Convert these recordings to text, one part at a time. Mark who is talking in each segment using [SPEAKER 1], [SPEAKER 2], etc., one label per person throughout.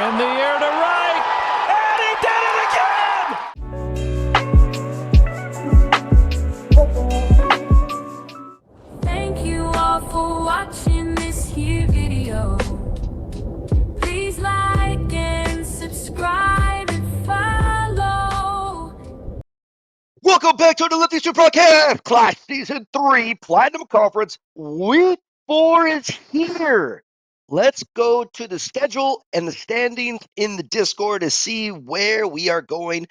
[SPEAKER 1] In the air to right, and he did it again!
[SPEAKER 2] Thank you all for watching this here video. Please like and subscribe and follow.
[SPEAKER 3] Welcome back to the Lefty Super Podcast, Clash Season 3, Platinum Conference. Week 4 is here. Let's go to the schedule and the standings in the Discord to see where we are going.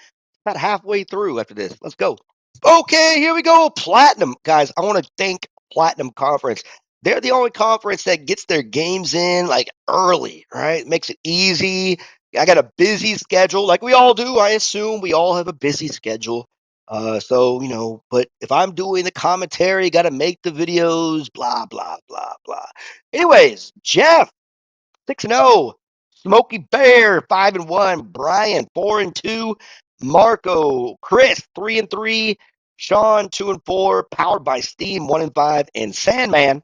[SPEAKER 3] About halfway through after this. Let's go. Okay, here we go. Platinum. Guys, I want to thank Platinum Conference. They're the only conference that gets their games in like early, right? Makes it easy. I got a busy schedule like we all do. I assume we all have a busy schedule. But if I'm doing the commentary, got to make the videos, blah, blah, blah, blah. Anyways, Jeff, 6-0. SmokeyBear, 5-1. Brian, 4-2. Marco, Chris, 3-3. Shawn, 2-4. Powered by Steam, 1-5. And Sandman,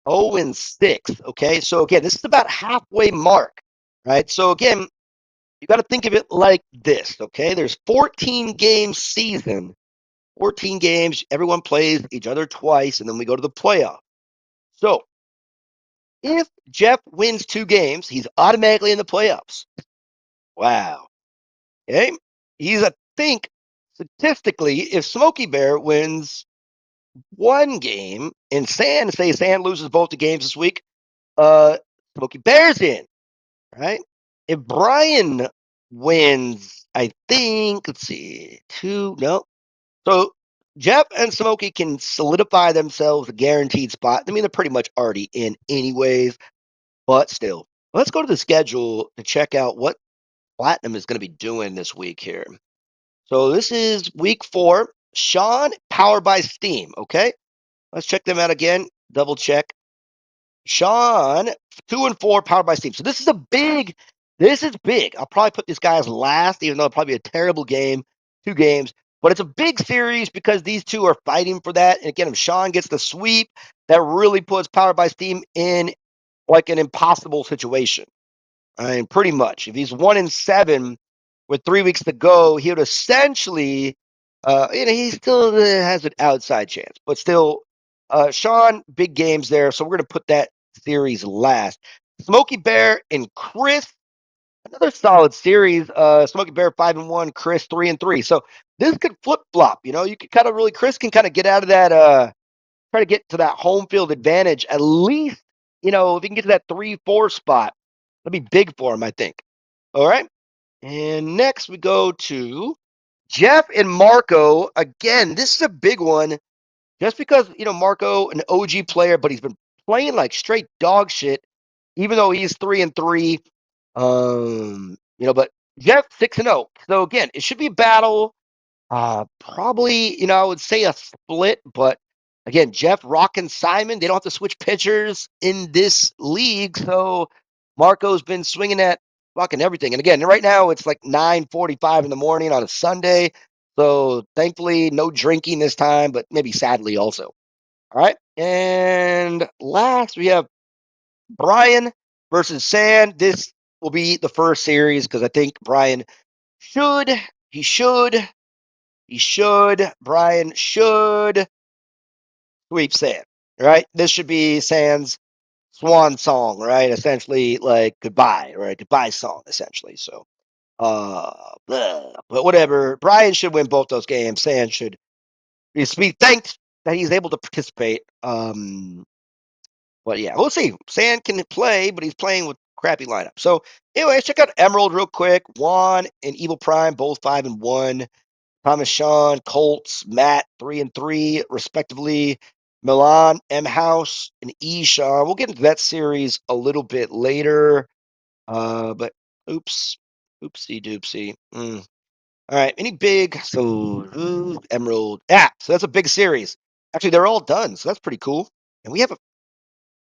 [SPEAKER 3] 0-6. Okay, so again, this is about halfway mark, right? So again, you got to think of it like this, okay? There's 14 game season, 14 games. Everyone plays each other twice, and then we go to the playoff. So if Jeff wins 2 games, he's automatically in the playoffs. Wow. Okay. He's, I think, statistically, if SmokeyBear wins 1 game and Sand loses both the games this week, SmokeyBear's in, right? If Brian wins, I think, let's see, 2, no. So Jeff and Smokey can solidify themselves a guaranteed spot. I mean, they're pretty much already in anyways, but still. Let's go to the schedule to check out what Platinum is going to be doing this week here. So this is week 4. Shawn, Powered by Steam, okay? Let's check them out again. Double check. Shawn, 2-4, Powered by Steam. So this is big. I'll probably put this guy as last, even though it'll probably be a terrible game, 2 games. But it's a big series because these two are fighting for that. And again, if Shawn gets the sweep, that really puts Powered by Steam in like an impossible situation. I mean, pretty much. If he's 1-7 with 3 weeks to go, he would essentially, he still has an outside chance. But still, Shawn, big games there. So we're going to put that series last. SmokeyBear and Chris, another solid series. SmokeyBear 5-1, Chris 3-3. So this could flip flop. You could kind of Chris can kind of get out of that, try to get to that home field advantage at least. If he can get to that 3-4 spot, that'd be big for him, I think. All right. And next we go to Jeff and Marco. Again, this is a big one. Just because, Marco, an OG player, but he's been playing like straight dog shit, even though he's 3-3. But Jeff 6-0. So again, it should be a battle. Probably, I would say a split, but again, Jeff, Rock, and Simon, they don't have to switch pitchers in this league. So Marco's been swinging at fucking everything. And again, right now it's like 9:45 in the morning on a Sunday. So thankfully, no drinking this time, but maybe sadly also. All right. And last, we have Brian versus Sand. This will be the first series because I think Brian Brian should sweep Sand, right? This should be Sand's swan song, right? Essentially, like goodbye, right? Goodbye song, essentially. So, but whatever. Brian should win both those games. Sand should be thanked that he's able to participate. But yeah, we'll see. Sand can play, but he's playing with crappy lineup. So, anyways, check out Emerald real quick. Juan and Evil Prime, both 5-1. Thomas Shawn, Colts, Matt, 3-3, respectively. Milan, M House, and E Shawn. We'll get into that series a little bit later. But oopsie doopsie. All right, any big? So Emerald. Yeah, so that's a big series. Actually, they're all done, so that's pretty cool. And we have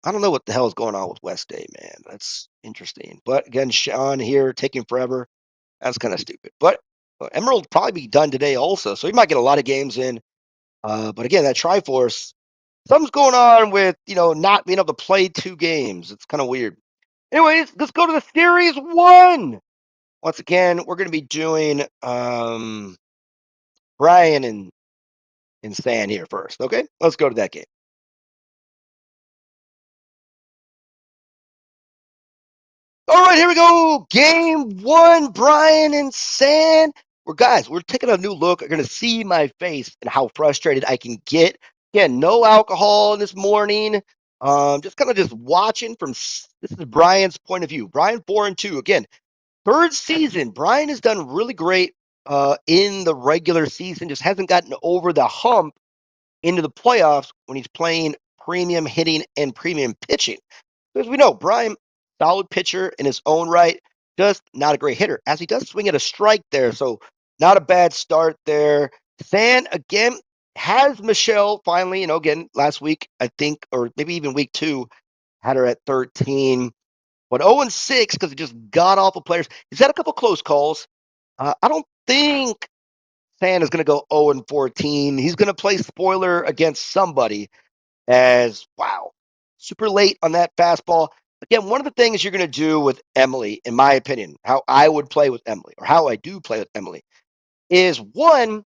[SPEAKER 3] I don't know what the hell is going on with West Day, man. That's interesting. But again, Shawn here taking forever. That's kind of stupid. But Emerald will probably be done today also, so he might get a lot of games in. But again, that Triforce, something's going on with not being able to play 2 games. It's kind of weird. Anyways, let's go to the series one. Once again, we're going to be doing Brian and Stan here first. Okay, let's go to that game. All right, here we go. Game one, Brian and San. We're taking a new look. You're going to see my face and how frustrated I can get. Again, no alcohol this morning. Just kind of just watching from this is Brian's point of view. Brian 4-2. Again, third season. Brian has done really great in the regular season. Just hasn't gotten over the hump into the playoffs when he's playing premium hitting and premium pitching. As we know, Brian, solid pitcher in his own right, just not a great hitter, as he does swing at a strike there. So not a bad start there. San, again, has Michelle finally, again, last week, I think, or maybe even week two, had her at 13. But 0-6 because he just got off of players. He's had a couple close calls. I don't think San is going to go 0-14. He's going to play spoiler against somebody as, wow, super late on that fastball. Again, one of the things you're going to do with Emily, in my opinion, how I would play with Emily, or how I do play with Emily, is one,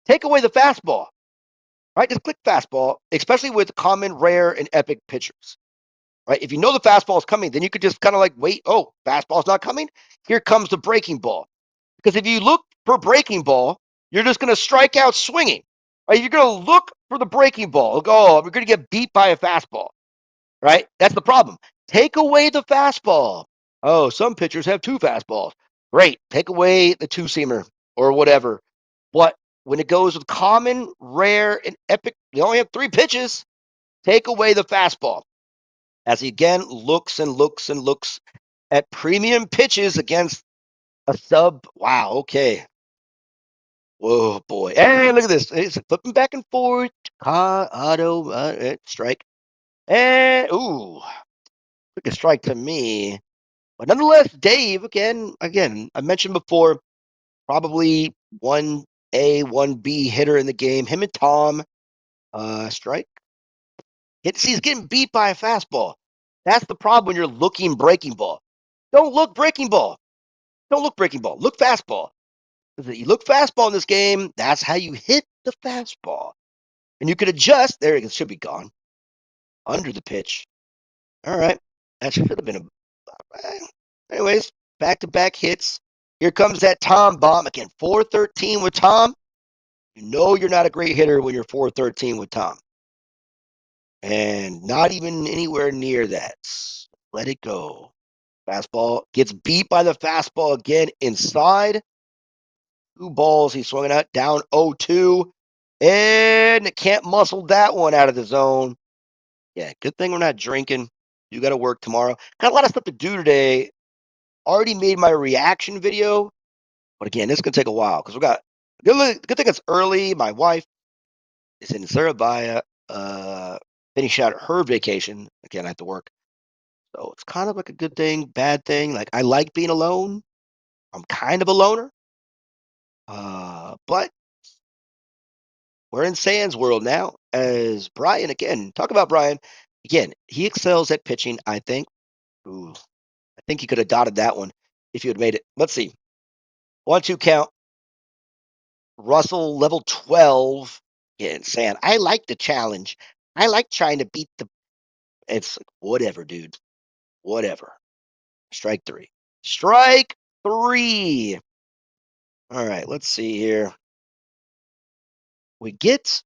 [SPEAKER 3] take away the fastball, right? Just click fastball, especially with common, rare, and epic pitchers, right? If you know the fastball is coming, then you could just kind of like wait. Oh, fastball's not coming. Here comes the breaking ball. Because if you look for breaking ball, you're just going to strike out swinging. Right? You're going to look for the breaking ball. Oh, we're going to get beat by a fastball. Right? That's the problem. Take away the fastball. Oh, some pitchers have two fastballs. Great. Take away the two-seamer or whatever. But when it goes with common, rare, and epic, you only have three pitches. Take away the fastball. As he again looks and looks and looks at premium pitches against a sub. Wow, okay. Whoa, boy. And look at this. It's flipping back and forth. Car, auto, strike. And, ooh, took a strike to me. But nonetheless, Dave, again, I mentioned before, probably 1A, 1B hitter in the game. Him and Tom, strike. He's getting beat by a fastball. That's the problem when you're looking breaking ball. Don't look breaking ball. Don't look breaking ball. Look fastball. If you look fastball in this game, that's how you hit the fastball. And you could adjust. There it should be gone. Under the pitch. All right. That should have been anyways, back-to-back hits. Here comes that Tom bomb. Again, 413 with Tom. You know you're not a great hitter when you're 413 with Tom. And not even anywhere near that. Let it go. Fastball gets beat by the fastball again inside. Two balls he's swinging at, down 0-2. And can't muscle that one out of the zone. Yeah, good thing we're not drinking. You got to work tomorrow. Got a lot of stuff to do today. Already made my reaction video. But again, this is going to take a while because we got good thing it's early. My wife is in Surabaya, finishing out her vacation. Again, I have to work. So it's kind of like a good thing, bad thing. Like I like being alone. I'm kind of a loner. But we're in Sans world now. As Brian, again, talk about Brian. Again, he excels at pitching, I think. Ooh, I think he could have dotted that one if you had made it. Let's see. 1-2 count. Russell, level 12. Again, San. I like the challenge. I like trying to beat the. It's like, whatever, dude. Whatever. Strike three. Strike three. All right, let's see here. We get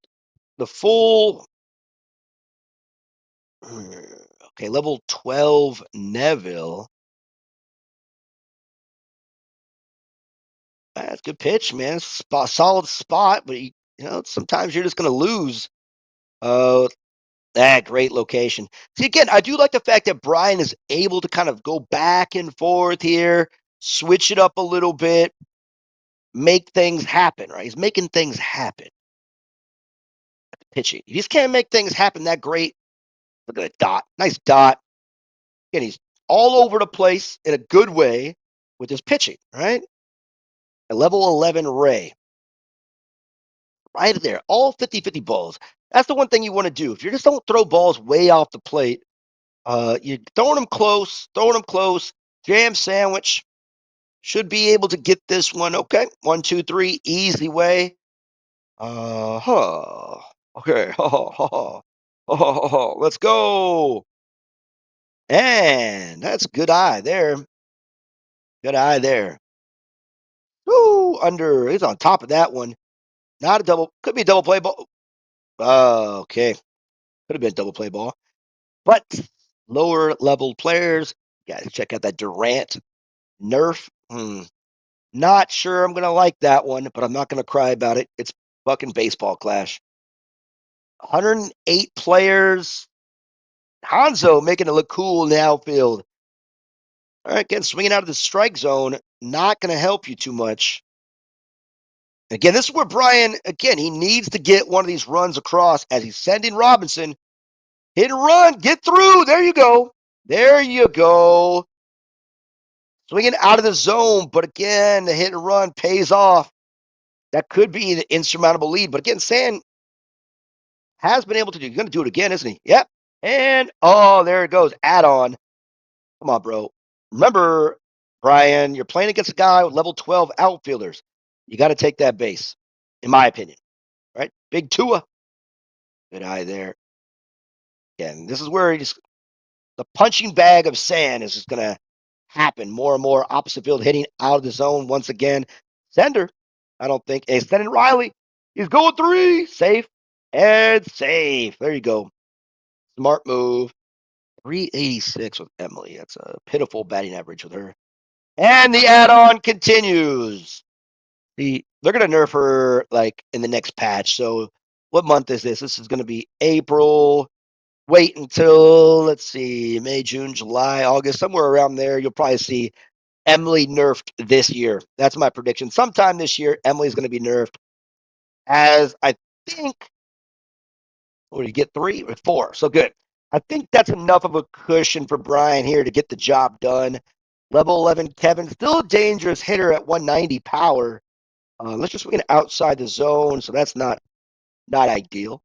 [SPEAKER 3] the full. Okay, level 12 Neville. That's a good pitch, man. Solid spot, but sometimes you're just gonna lose. Oh, that great location. See, again, I do like the fact that Brian is able to kind of go back and forth here, switch it up a little bit, make things happen. Right? He's making things happen. Pitching. He just can't make things happen that great. Look at that dot. Nice dot. And he's all over the place in a good way with his pitching, right? A level 11 Ray. Right there. All 50-50 balls. That's the one thing you want to do. If you just don't throw balls way off the plate, You're throwing them close, Jam sandwich. Should be able to get this one. Okay. 1, 2, 3. Easy way. Huh. Okay. Let's go. And that's good eye there. Good eye there. Woo, under. He's on top of that one. Not a double. Could be a double play ball. Okay. Could have been a double play ball. But lower level players, guys, check out that Durant nerf. Not sure I'm going to like that one, but I'm not going to cry about it. It's fucking baseball clash. 108 players. Hanzo making it look cool in the outfield. All right, again, swinging out of the strike zone, not going to help you too much. Again, this is where Brian, again, he needs to get one of these runs across as he's sending Robinson. Hit and run, get through. There you go. There you go. Swinging out of the zone, but again, the hit and run pays off. That could be the insurmountable lead. But again, San has been able to do. He's going to do it again, isn't he? Yep. And oh, there it goes. Add on. Come on, bro. Remember, Brian, you're playing against a guy with level 12 outfielders. You got to take that base, in my opinion. Right? Big Tua. Good eye there. Again, this is where the punching bag of sand is just going to happen more and more. Opposite field hitting out of the zone once again. Sender, I don't think. Hey, sending Riley. He's going 3. Safe and safe. There you go. Smart move. 386 with Emily. That's a pitiful batting average with her. And the add-on continues. They're going to nerf her like in the next patch. So what month is this? This is going to be April. Wait until, let's see, May, June, July, August, somewhere around there. You'll probably see Emily nerfed this year. That's my prediction. Sometime this year, Emily's going to be nerfed. As I think, what did you get? 3 or 4? So good. I think that's enough of a cushion for Brian here to get the job done. Level 11, Kevin, still a dangerous hitter at 190 power. Let's just swing it outside the zone, so that's not ideal.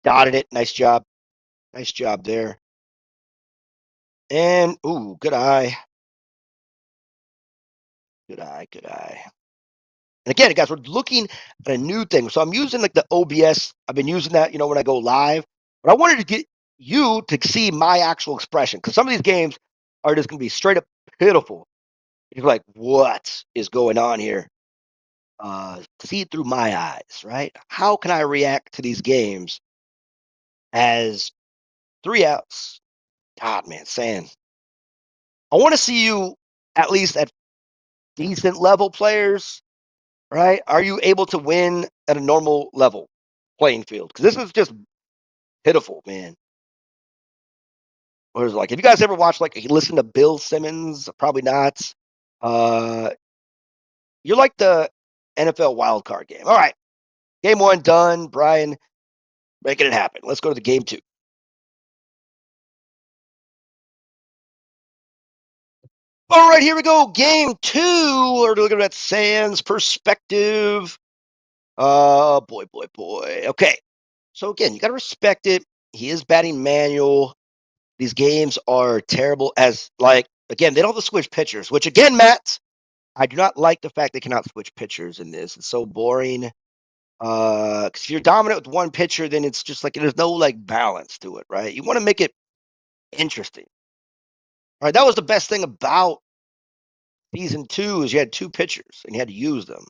[SPEAKER 3] Dotted it. Nice job. Nice job there. And, ooh, good eye. Good eye, good eye. And again, guys, we're looking at a new thing. So I'm using like the OBS. I've been using that, when I go live. But I wanted to get you to see my actual expression because some of these games are just going to be straight up pitiful. You're like, what is going on here? See it through my eyes, right? How can I react to these games as 3 outs? God, man, San. I want to see you at least at decent level players, right? Are you able to win at a normal level playing field? Because this is just pitiful, man. Or like, have you guys ever watched listen to Bill Simmons? Probably not. Uh, you're like the NFL wildcard game. All right, game 1 done. Brian making it happen. Let's go to the game 2. All right, here we go. Game 2. We're looking at San's perspective. Boy. Okay. So again, you got to respect it. He is batting manual. These games are terrible again, they don't have to switch pitchers, which again, Matt, I do not like the fact they cannot switch pitchers in this. It's so boring. Because if you're dominant with one pitcher, then it's just like there's no balance to it, right? You want to make it interesting. All right, that was the best thing about season 2 is you had 2 pitchers and you had to use them.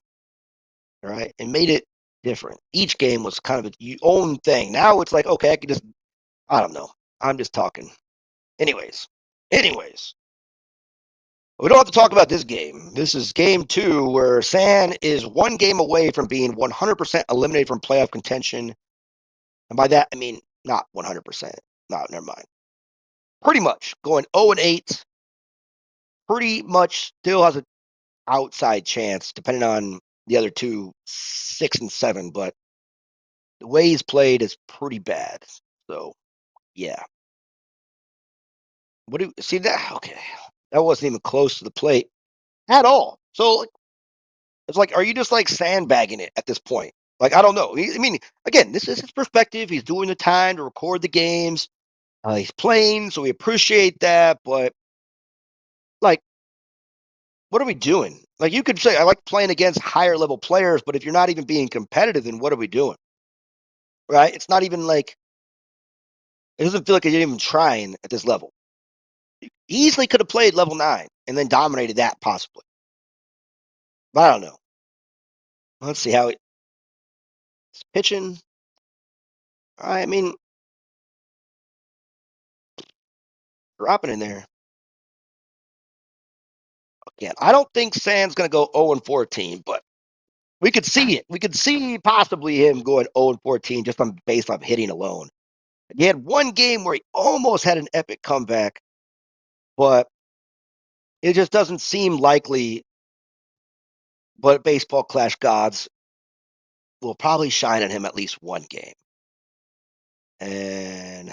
[SPEAKER 3] All right, and made it different. Each game was kind of its own thing. Now it's like, okay, I can just, I don't know. I'm just talking. Anyways, we don't have to talk about this game. This is game 2 where San is 1 game away from being 100% eliminated from playoff contention. And by that, I mean not 100%. No, never mind. Pretty much going 0-8. Pretty much still has an outside chance, depending on the other 2, 6 and 7. But the way he's played is pretty bad. So, yeah. What do you see that? Okay. That wasn't even close to the plate at all. So, it's like, are you just sandbagging it at this point? I don't know. I mean, again, this is his perspective. He's doing the time to record the games. He's playing, so we appreciate that. But like, what are we doing? Like, you could say I like playing against higher level players, but if you're not even being competitive, then what are we doing? Right? It's not even like it doesn't feel like you're even trying at this level. You easily could have played level 9 and then dominated that possibly. But I don't know. Let's see how it's pitching. I mean, dropping in there. Again, I don't think Sand's going to go 0-14, but we could see it. We could see possibly him going 0-14 just on based off hitting alone. He had one game where he almost had an epic comeback, but it just doesn't seem likely. But baseball clash gods will probably shine on him at least one game. And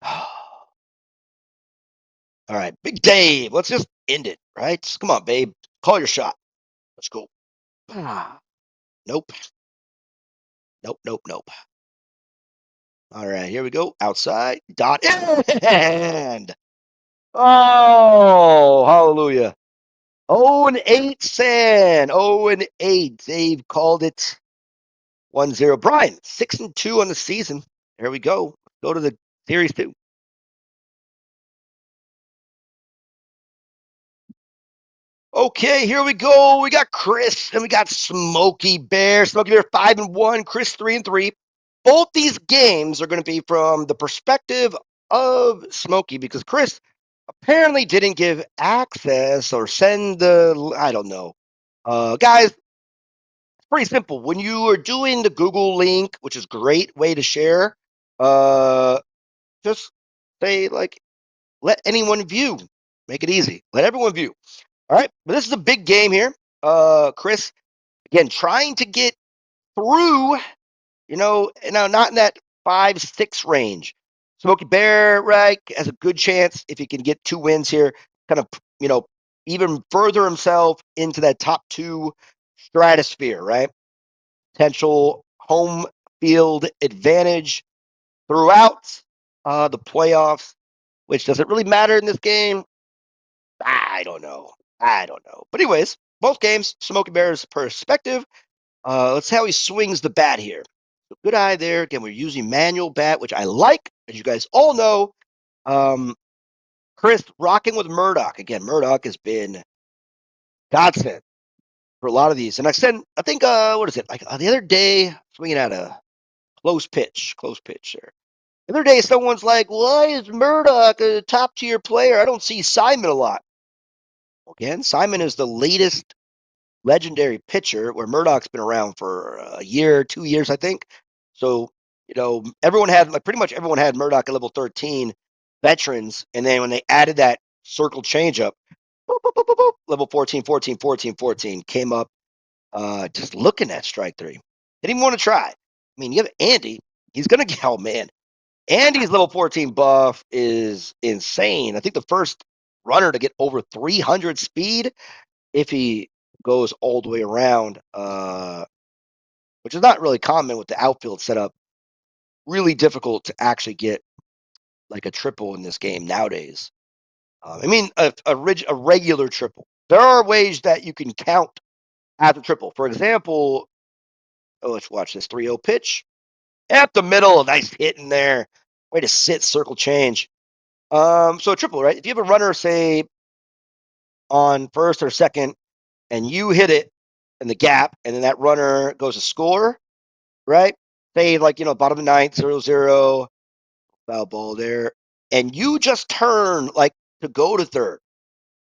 [SPEAKER 3] all right, Big Dave, let's just end it, right? Come on, babe. Call your shot. Let's go. Nope. Nope, nope, nope. All right, here we go. Outside. Dot and oh, hallelujah. 0-8, San. 0-8. Dave called it 1-0. Brian, 6-2 on the season. There we go. Go to the series 2. Okay, here we go. We got Chris and we got SmokeyBear. SmokeyBear 5-1, Chris 3-3. Both these games are going to be from the perspective of Smokey because Chris apparently didn't give access or send the I don't know. Guys, it's pretty simple. When you are doing the Google link, which is a great way to share, just say like let anyone view. Make it easy. Let everyone view. All right, but this is a big game here. Chris, again, trying to get through, not in that 5-6 range. SmokeyBear, right, has a good chance if he can get 2 wins here, kind of, even further himself into that top 2 stratosphere, right? Potential home field advantage throughout the playoffs, which doesn't really matter in this game. I don't know. I don't know. But anyways, both games, SmokeyBear's perspective. Let's see how he swings the bat here. So good eye there. Again, we're using manual bat, which I like, as you guys all know. Chris rocking with Murdoch. Again, Murdoch has been godsend for a lot of these. And I think, what is it? Like the other day, swinging at a close pitch there. The other day, someone's like, why is Murdoch a top tier player? I don't see Simon a lot. Again, Simon is the latest legendary pitcher where Murdoch's been around for a year, 2 years, I think. So, everyone had like pretty much everyone had Murdoch at level 13 veterans. And then when they added that circle changeup, boop, boop, boop, boop, boop, level 14, 14, 14, 14 came up just looking at strike 3. Didn't even want to try. I mean, you have Andy. He's going to get, oh man, Andy's level 14 buff is insane. I think the first runner to get over 300 speed if he goes all the way around, which is not really common with the outfield setup. Really difficult to actually get like a triple in this game nowadays. I mean, a regular triple. There are ways that you can count as a triple. For example, let's watch this 3-0 pitch. At the middle, a nice hit in there. Way to sit, circle change. So a triple, right? If you have a runner, say, on first or second, and you hit it in the gap, and then that runner goes to score, right? Say like, bottom of the ninth, 0-0, foul ball there, and you just turn like to go to third,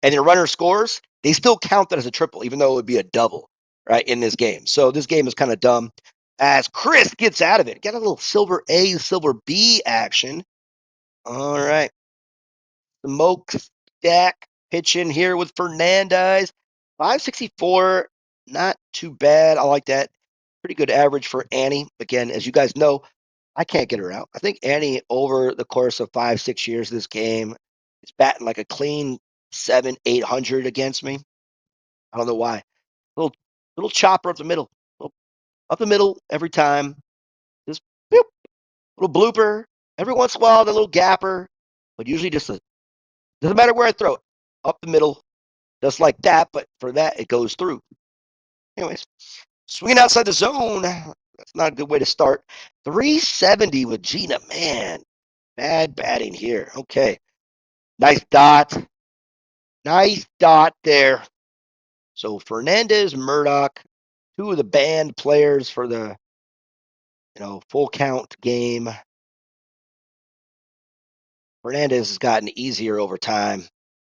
[SPEAKER 3] and your runner scores, they still count that as a triple, even though it would be a double, right, in this game. So this game is kind of dumb. As Chris gets out of it, get a little silver A, silver B action. All right. Smokestack pitching here with Fernandez. 564, not too bad. I like that. Pretty good average for Annie. Again, as you guys know, I can't get her out. I think Annie, over the course of 5-6 years of this game, is batting like a clean 700-800 against me. I don't know why. Little chopper up the middle. Up the middle every time. Just boop, little blooper. Every once in a while, the little gapper, but usually just doesn't matter where I throw it, up the middle, just like that. But for that, it goes through. Anyways, swinging outside the zone. That's not a good way to start. 370 with Gina. Man, bad batting here. Okay, nice dot. Nice dot there. So Fernandez, Murdoch, two of the banned players for the full count game. Fernandez has gotten easier over time.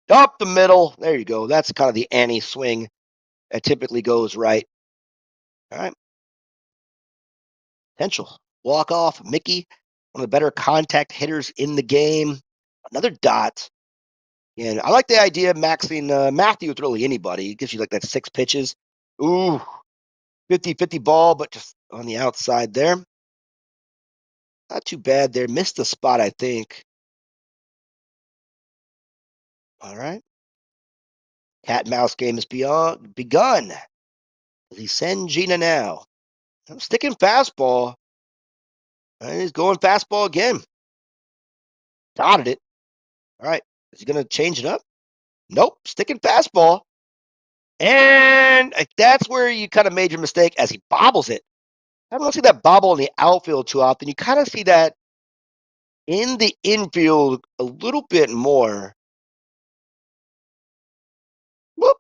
[SPEAKER 3] Up the middle. There you go. That's kind of the Annie swing that typically goes right. All right. Potential. Walk off. Mickey, one of the better contact hitters in the game. Another dot. And I like the idea of maxing Matthew with really anybody. It gives you like that 6 pitches. Ooh, 50-50 ball, but just on the outside there. Not too bad there. Missed the spot, I think. All right. Cat and mouse game has begun. Does he send Gina now? I'm sticking fastball. And he's going fastball again. Dotted it. All right. Is he going to change it up? Nope. Sticking fastball. And that's where you kind of made your mistake as he bobbles it. I don't see that bobble in the outfield too often. You kind of see that in the infield a little bit more. Whoop.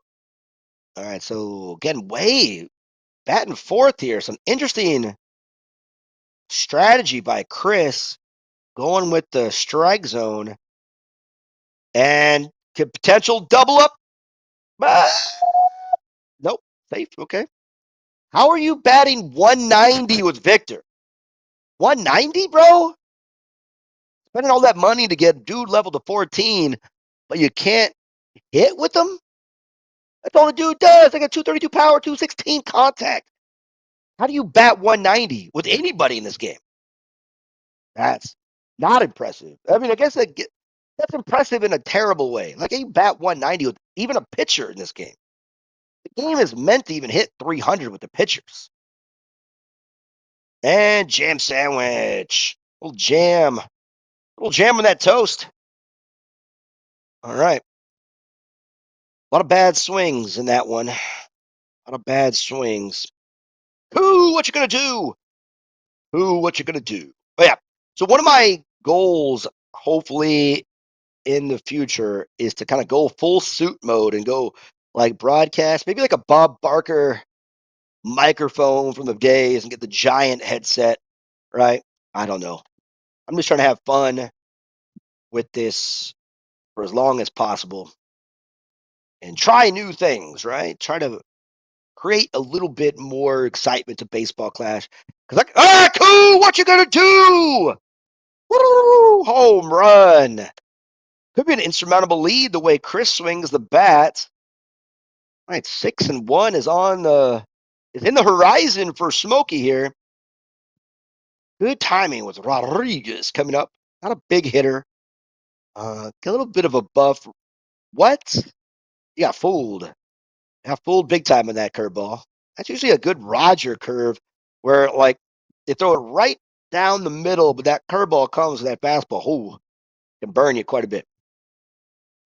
[SPEAKER 3] All right. So again, way batting fourth here. Some interesting strategy by Chris going with the strike zone and could potential double up. Nope. Safe. Okay. How are you batting 190 with Victor? 190, bro? Spending all that money to get dude level to 14, but you can't hit with them? That's all the dude does. They got 232 power, 216 contact. How do you bat 190 with anybody in this game? That's not impressive. I mean, I guess that's impressive in a terrible way. Like, you bat 190 with even a pitcher in this game. The game is meant to even hit 300 with the pitchers. And jam sandwich. Little jam. Little jam on that toast. All right. A lot of bad swings in that one. A lot of bad swings. Who, what you gonna do? Who, what you gonna do? But yeah. So one of my goals, hopefully in the future, is to kind of go full suit mode and go like broadcast, maybe like a Bob Barker microphone from the days and get the giant headset, right? I don't know. I'm just trying to have fun with this for as long as possible and try new things, right? Try to create a little bit more excitement to Baseball Clash. Because, cool, what you gonna do? Woo, home run. Could be an insurmountable lead the way Chris swings the bat. All right, 6-1 is in the horizon for Smokey here. Good timing with Rodriguez coming up. Not a big hitter. Got a little bit of a buff. What? You got fooled. Got fooled big time on that curveball. That's usually a good Roger curve where, like, they throw it right down the middle, but that curveball comes with that fastball. Ooh, can burn you quite a bit.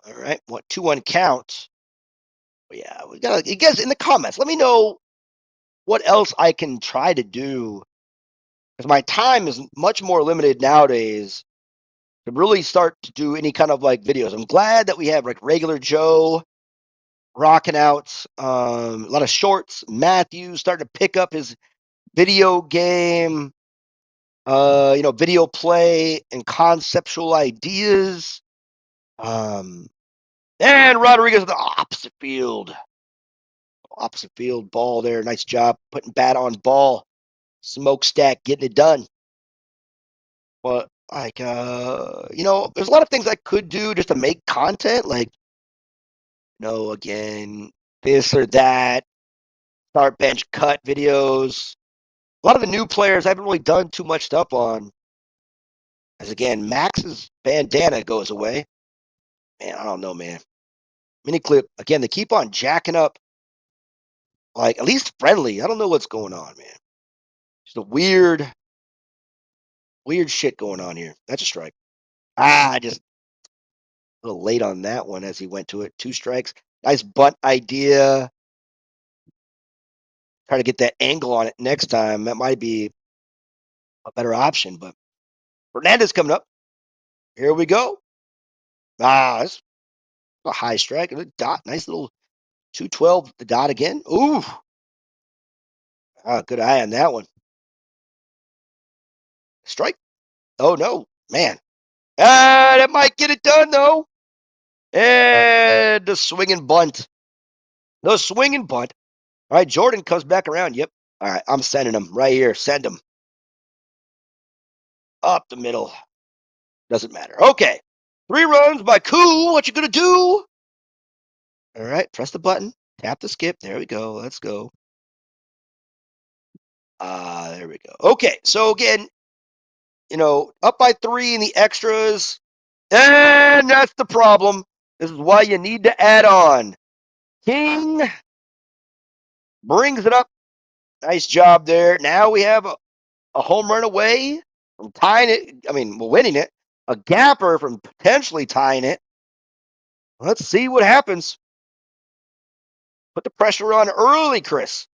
[SPEAKER 3] All right, what 2-1 count? Yeah, we got. You guys in the comments, let me know what else I can try to do because my time is much more limited nowadays to really start to do any kind of like videos. I'm glad that we have like regular Joe rocking out a lot of shorts. Matthew starting to pick up his video game, video play and conceptual ideas. And Rodriguez the opposite field ball there. Nice job putting bat on ball. Smokestack getting it done. But like, there's a lot of things I could do just to make content. Like, again, this or that. Start bench cut videos. A lot of the new players I haven't really done too much stuff on. As again, Max's bandana goes away. Man, I don't know, man. Mini clip again. They keep on jacking up. Like at least friendly. I don't know what's going on, man. Just a weird weird shit going on here. That's a strike. Just a little late on that one as he went to it. 2 strikes. Nice bunt idea. Try to get that angle on it next time. That might be a better option, but Fernandez coming up. Here we go. That's a high strike. A dot. Nice little 212. The dot again. Ooh. Good eye on that one. Strike. Oh, no. Man. That might get it done, though. And the swinging bunt. The swinging bunt. All right, Jordan comes back around. Yep. All right, I'm sending him right here. Send him. Up the middle. Doesn't matter. Okay. 3 runs by Koo. What you gonna do? All right, press the button. Tap the skip. There we go. Let's go. There we go. Okay, so again, up by 3 in the extras. And that's the problem. This is why you need to add on. King brings it up. Nice job there. Now we have a home run away from tying it. I mean, we're winning it. A gapper from potentially tying it. Let's see what happens. Put the pressure on early, Chris.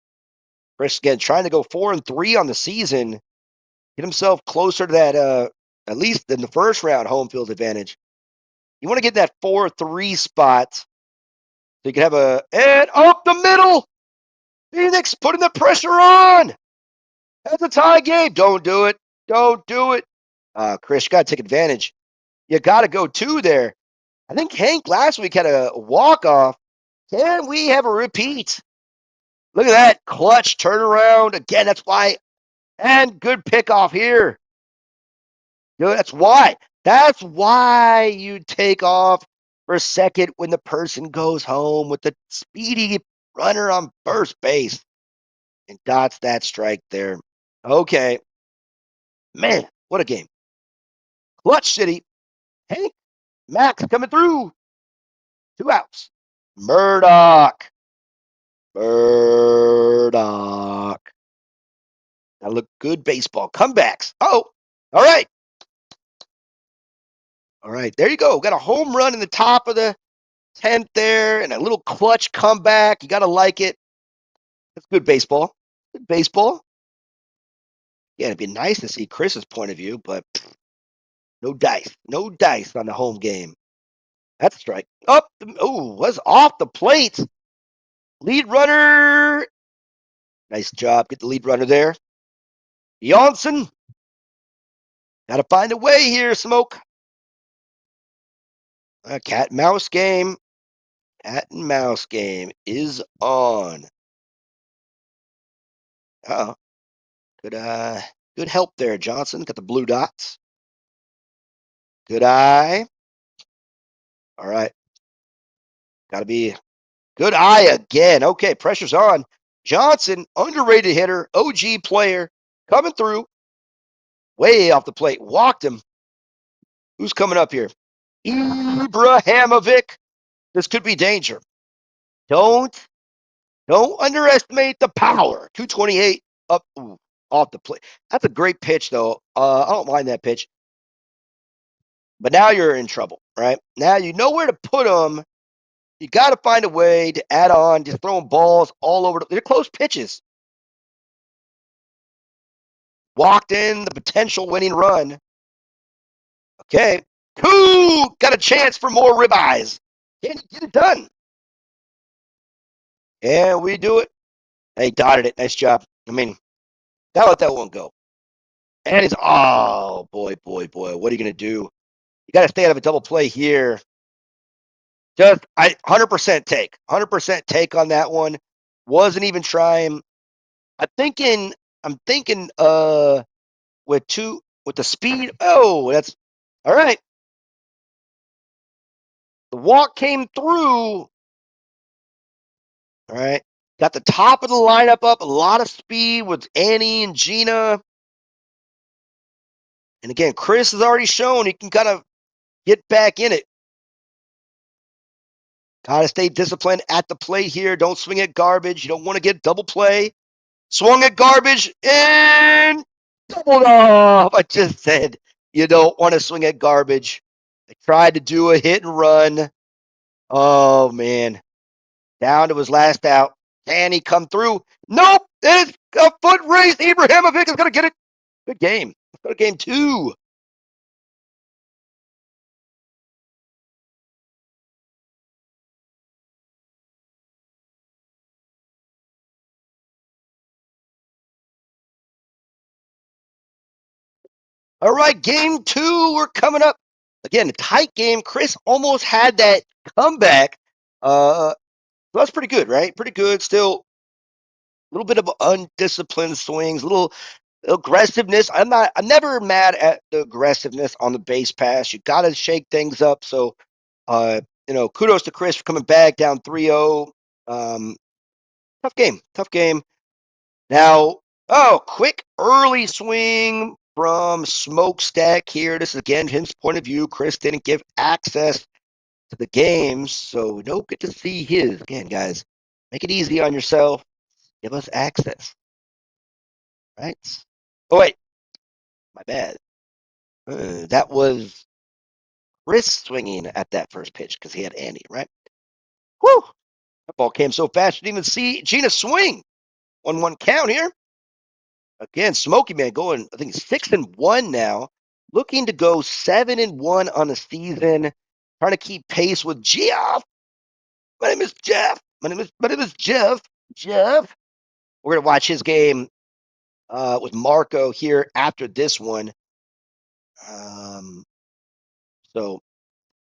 [SPEAKER 3] Chris, again, trying to go 4-3 on the season. Get himself closer to that, at least in the first round, home field advantage. You want to get that 4-3 spot so you can have and up the middle. Phoenix putting the pressure on. That's a tie game. Don't do it. Don't do it. Chris, you got to take advantage. You got to go 2 there. I think Hank last week had a walk-off. Can we have a repeat? Look at that. Clutch turnaround. Again, that's why. And good pickoff here. That's why. That's why you take off for second when the person goes home with the speedy runner on first base. And dots that strike there. Okay. Man, what a game. Clutch City. Hank, Max coming through. 2 outs. Murdoch. That look good baseball. Comebacks. Oh, all right. All right, there you go. Got a home run in the top of the 10th there and a little clutch comeback. You got to like it. That's good baseball. Good baseball. Yeah, it'd be nice to see Chris's point of view, but no dice. No dice on the home game. That's a strike. Was off the plate. Lead runner. Nice job. Get the lead runner there. Johnson. Got to find a way here, Smoke. A cat and mouse game. Cat and mouse game is on. Uh-oh. Good help there, Johnson. Got the blue dots. Good eye. All right. Got to be good eye again. Okay, pressure's on. Johnson, underrated hitter, OG player, coming through. Way off the plate. Walked him. Who's coming up here? Ibrahimovic. This could be danger. Don't underestimate the power. 228 up off the plate. That's a great pitch, though. I don't mind that pitch. But now you're in trouble, right? Now you know where to put them. You got to find a way to add on, just throwing balls all over. They're close pitches. Walked in the potential winning run. Okay. Got a chance for more ribeyes. Can he get it done? And we do it. Hey, dotted it. Nice job. I mean, gotta let that one go. And it's, oh, boy. What are you going to do? You got to stay out of a double play here. 100% take. 100% take on that one. Wasn't even trying. I'm thinking with the speed. Oh, that's all right. The walk came through. All right. Got the top of the lineup up. A lot of speed with Annie and Gina. And again, Chris has already shown he can kind of get back in it. Got to stay disciplined at the plate here. Don't swing at garbage. You don't want to get double play. Swung at garbage and doubled off. I just said you don't want to swing at garbage. I tried to do a hit and run. Oh, man. Down to his last out. Can he come through? Nope. It's a foot race. Ibrahimovic is going to get it. Good game. Let's go to game 2. All right, game 2. We're coming up. Again, a tight game. Chris almost had that comeback. So that's pretty good, right? Pretty good. Still a little bit of undisciplined swings, a little aggressiveness. I'm never mad at the aggressiveness on the base pass. You got to shake things up. So, kudos to Chris for coming back down 3-0. Tough game. Tough game. Now, quick early swing from Smokestack here. This is again his point of view. Chris didn't give access to the games, so we don't get to see his. Again, guys, make it easy on yourself. Give us access. Right? Oh, wait. My bad. That was Chris swinging at that first pitch because he had Andy, right? Whew! That ball came so fast, you didn't even see Gina swing. 1-1 count here. Again, Smokey Man going, I think 6-1 now. Looking to go 7-1 on the season. Trying to keep pace with Jeff. My name is Jeff. My name is Jeff. Jeff. We're gonna watch his game with Marco here after this one. So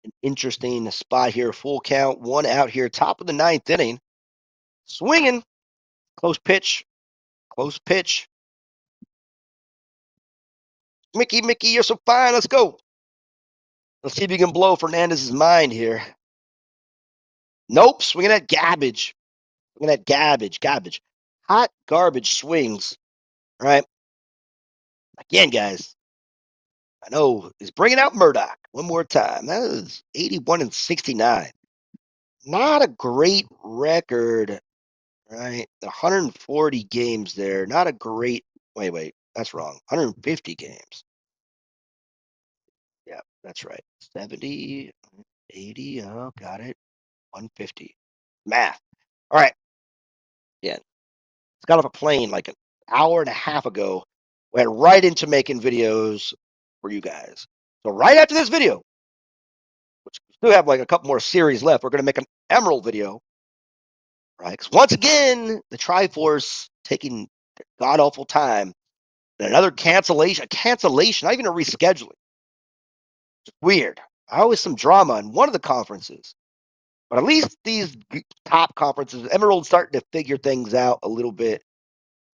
[SPEAKER 3] an interesting spot here. Full count, 1 out here, top of the 9th inning. Swinging, close pitch, close pitch. Mickey, you're so fine. Let's go. Let's see if you can blow Fernandez's mind here. Nope, swinging at garbage. Swinging at garbage. Hot garbage swings, right? Again, guys, I know he's bringing out Murdoch one more time. That is 81-69. Not a great record, right? 140 games there. Not a great. Wait, that's wrong. 150 games. Yeah, that's right. 70, 80. Oh, got it. 150. Math. All right. Yeah. It's got off a plane like an hour and a half ago. Went right into making videos for you guys. So right after this video, which we still have like a couple more series left, we're going to make an Emerald video, right? Because once again, the Triforce taking god awful time. And another cancellation, not even a rescheduling. It's weird. Always some drama in one of the conferences. But at least these top conferences, Emerald's starting to figure things out a little bit.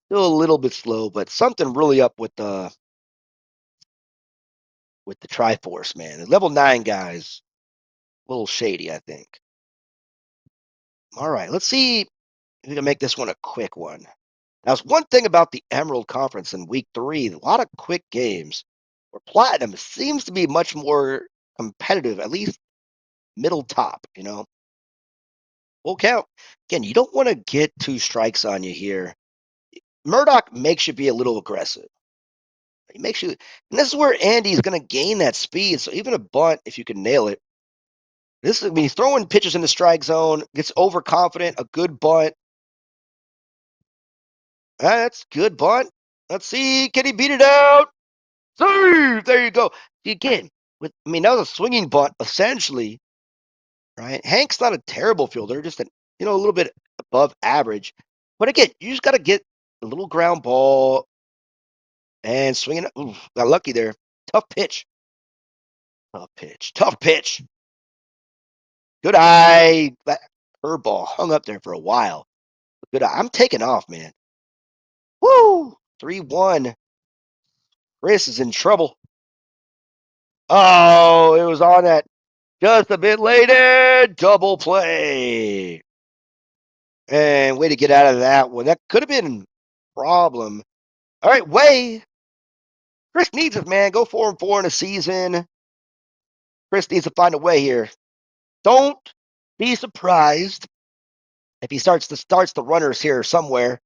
[SPEAKER 3] Still a little bit slow, but something really up with the Triforce, man. The level 9 guys, a little shady, I think. All right, let's see if we can make this one a quick one. Now, it's one thing about the Emerald Conference in week 3, a lot of quick games. Where Platinum seems to be much more competitive, at least middle top, Full count. Again, you don't want to get 2 strikes on you here. Murdoch makes you be a little aggressive. He makes you, and this is where Andy's going to gain that speed. So even a bunt, if you can nail it, this is, I mean, he's throwing pitches in the strike zone, gets overconfident, a good bunt. That's good bunt. Let's see, can he beat it out? Save! There you go. Again, that was a swinging bunt essentially, right? Hank's not a terrible fielder, just a little bit above average. But again, you just got to get a little ground ball and swinging. Ooh, got lucky there. Tough pitch. Tough pitch. Good eye. That curveball hung up there for a while. Good eye. I'm taking off, man. Woo! 3-1. Chris is in trouble. Oh, it was on that just a bit later. Double play. And way to get out of that one. That could have been a problem. All right, Way. Chris needs it, man. Go 4-4 in a season. Chris needs to find a way here. Don't be surprised if he starts the runners here somewhere.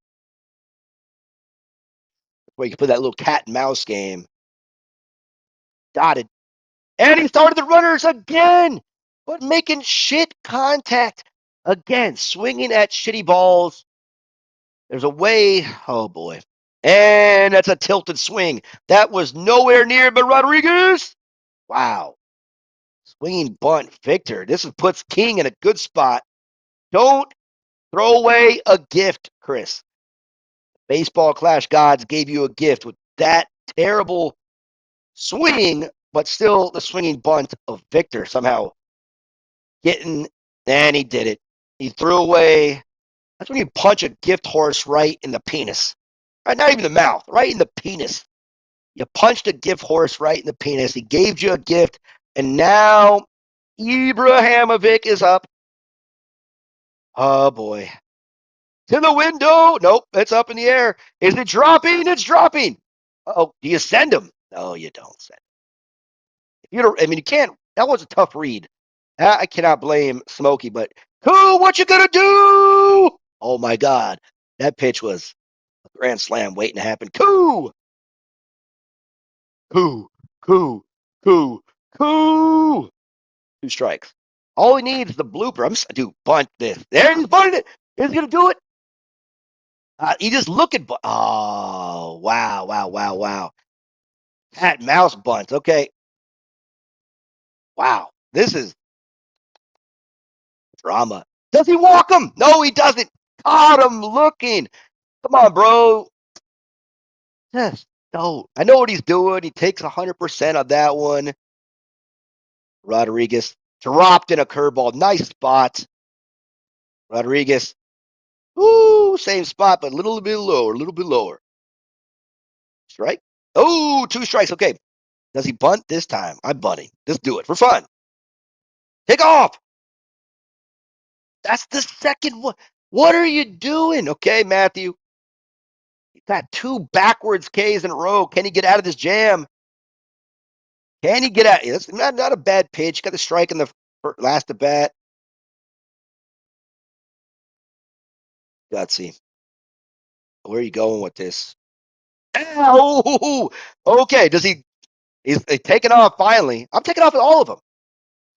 [SPEAKER 3] where you can play that little cat and mouse game. Dotted. And he started the runners again, but making shit contact. Again, swinging at shitty balls. There's a way. Oh, boy. And that's a tilted swing. That was nowhere near, but Rodriguez. Wow. Swinging bunt, Victor. This puts King in a good spot. Don't throw away a gift, Chris. Baseball Clash Gods gave you a gift with that terrible swing, but still the swinging bunt of Victor somehow getting, and he did it. He threw away. That's when you punch a gift horse right in the penis. Right, not even the mouth, right in the penis. You punched a gift horse right in the penis. He gave you a gift, and now Ibrahimovic is up. Oh, boy. To the window. Nope, it's up in the air. Is it dropping? It's dropping. Uh-oh, do you send him? No, you don't send him. You don't, I mean, you can't. That was a tough read. I cannot blame Smokey, but who? What you gonna do? Oh my God, that pitch was a grand slam waiting to happen. Coo, coo, coo, coo, coo. 2 strikes. All he needs is the blooper. Dude, bunt this. There he's bunted it. He's gonna do it. He just look at. Oh wow, wow, wow, wow. Cat mouse bunt. Okay. Wow, this is drama. Does he walk him? No, he doesn't. Caught him looking. Come on, bro. Just don't. I know what he's doing. He takes 100% of that one. Rodriguez dropped in a curveball. Nice spot. Rodriguez. Ooh, same spot, but a little bit lower, a little bit lower. Strike. Oh, 2 strikes. Okay. Does he bunt this time? I'm bunting. Just do it for fun. Take off. That's the second one. What are you doing? Okay, Matthew. He's got 2 backwards Ks in a row. Can he get out of this jam? Can he get out? That's not a bad pitch. Got the strike in the last at bat. Gutsy. Where are you going with this? Ow! Okay, does he? He's taking off finally. I'm taking off with all of them.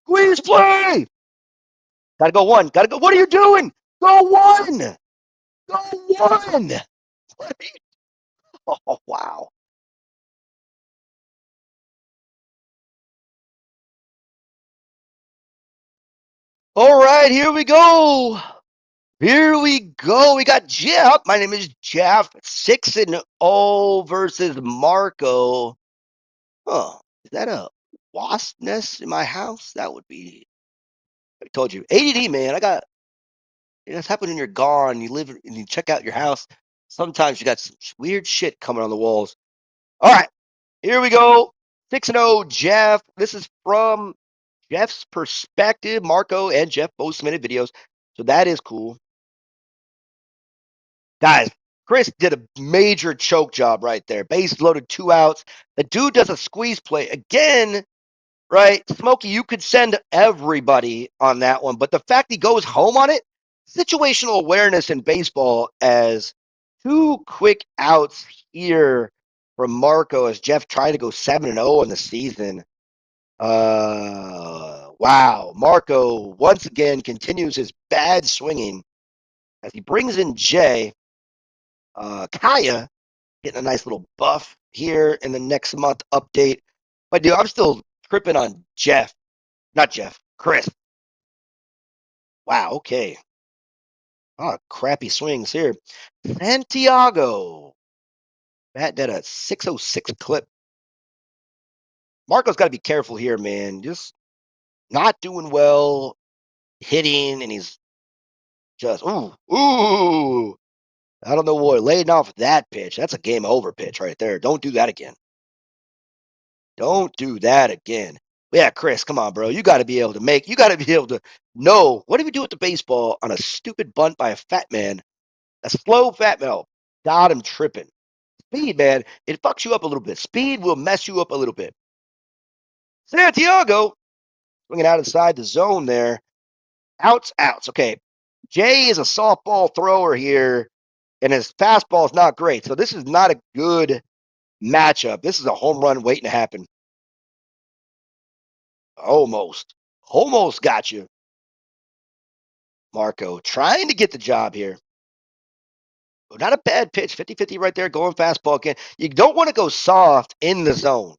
[SPEAKER 3] Squeeze play. Gotta go one. Gotta go. What are you doing? Go one. Go one. What are you? Oh wow. All right, here we go. Here we go. We got Jeff. My name is Jeff. 6-0 versus Marco. Oh, is that a wasp nest in my house? That would be. I told you, ADD, man. I got. It's happened when you're gone. You live and you check out your house. Sometimes you got some weird shit coming on the walls. All right, here we go. 6-0, Jeff. This is from Jeff's perspective. Marco and Jeff both submitted videos, so that is cool. Guys, Chris did a major choke job right there. Base loaded, 2 outs. The dude does a squeeze play again, right? Smokey, you could send everybody on that one, but the fact he goes home on it, situational awareness in baseball as 2 quick outs here from Marco as Jeff tried to go 7-0 in the season. Wow. Marco once again continues his bad swinging as he brings in Jay. Kaya getting a nice little buff here in the next month update. But dude, I'm still tripping on Jeff. Not Jeff, Chris. Wow, okay. Oh, crappy swings here. Santiago. Bat at a 606 clip. Marco's got to be careful here, man. Just not doing well hitting, and he's just, ooh. I don't know what, laying off that pitch. That's a game over pitch right there. Don't do that again. Don't do that again. Yeah, Chris, come on, bro. You got to be able to know. What do we do with the baseball on a stupid bunt by a fat man? A slow fat man. Oh, got him tripping. Speed, man, it fucks you up a little bit. Speed will mess you up a little bit. Santiago swinging out inside the zone there. Outs. Okay. Jay is a softball thrower here. and his fastball is not great. So this is not a good matchup. This is a home run waiting to happen. Almost got you. Marco trying to get the job here. Not a bad pitch, 50-50 right there, going fastball again. You don't want to go soft in the zone.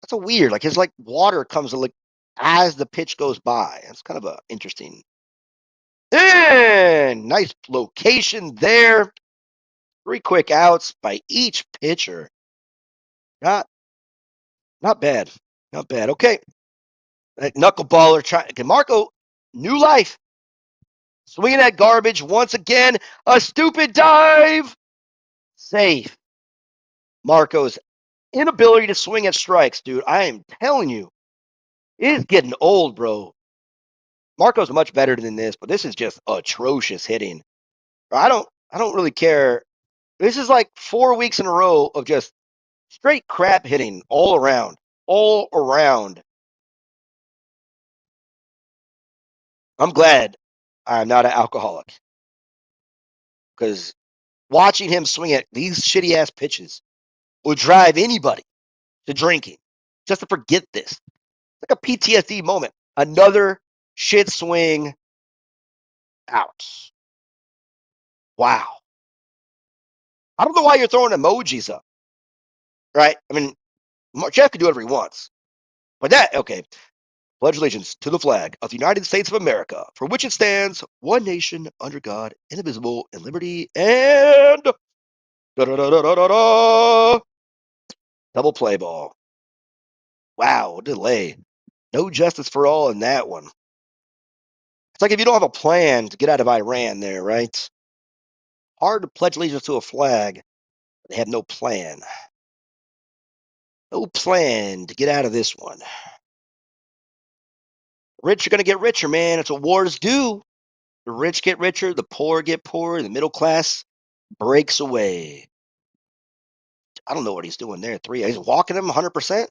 [SPEAKER 3] That's a weird, like his like water comes like as the pitch goes by. It's kind of a interesting. And nice location there. 3 quick outs by each pitcher. Not bad. Not bad. Okay. That knuckleballer trying. Marco, new life. Swinging that garbage once again. A stupid dive. Safe. Marco's inability to swing at strikes, dude. I am telling you, it is getting old, bro. Marco's much better than this, but this is just atrocious hitting. I don't really care. This is like 4 weeks in a row of just straight crap hitting all around. All around. I'm glad I'm not an alcoholic. Because watching him swing at these shitty ass pitches would drive anybody to drinking just to forget this. It's like a PTSD moment. Another shit swing out. Wow. I don't know why you're throwing emojis up, right? I mean, Jeff can do whatever he wants. But that, okay. Pledge allegiance to the flag of the United States of America, for which it stands, one nation, under God, indivisible, in liberty, and da-da-da-da-da-da. Double play ball. Wow, delay. No justice for all in that one. It's like if you don't have a plan to get out of Iran there, right? Hard to pledge allegiance to a flag. They have no plan. No plan to get out of this one. Rich are going to get richer, man. It's what wars do. The rich get richer, the poor get poorer, the middle class breaks away. I don't know what he's doing there. 3. He's walking him 100%.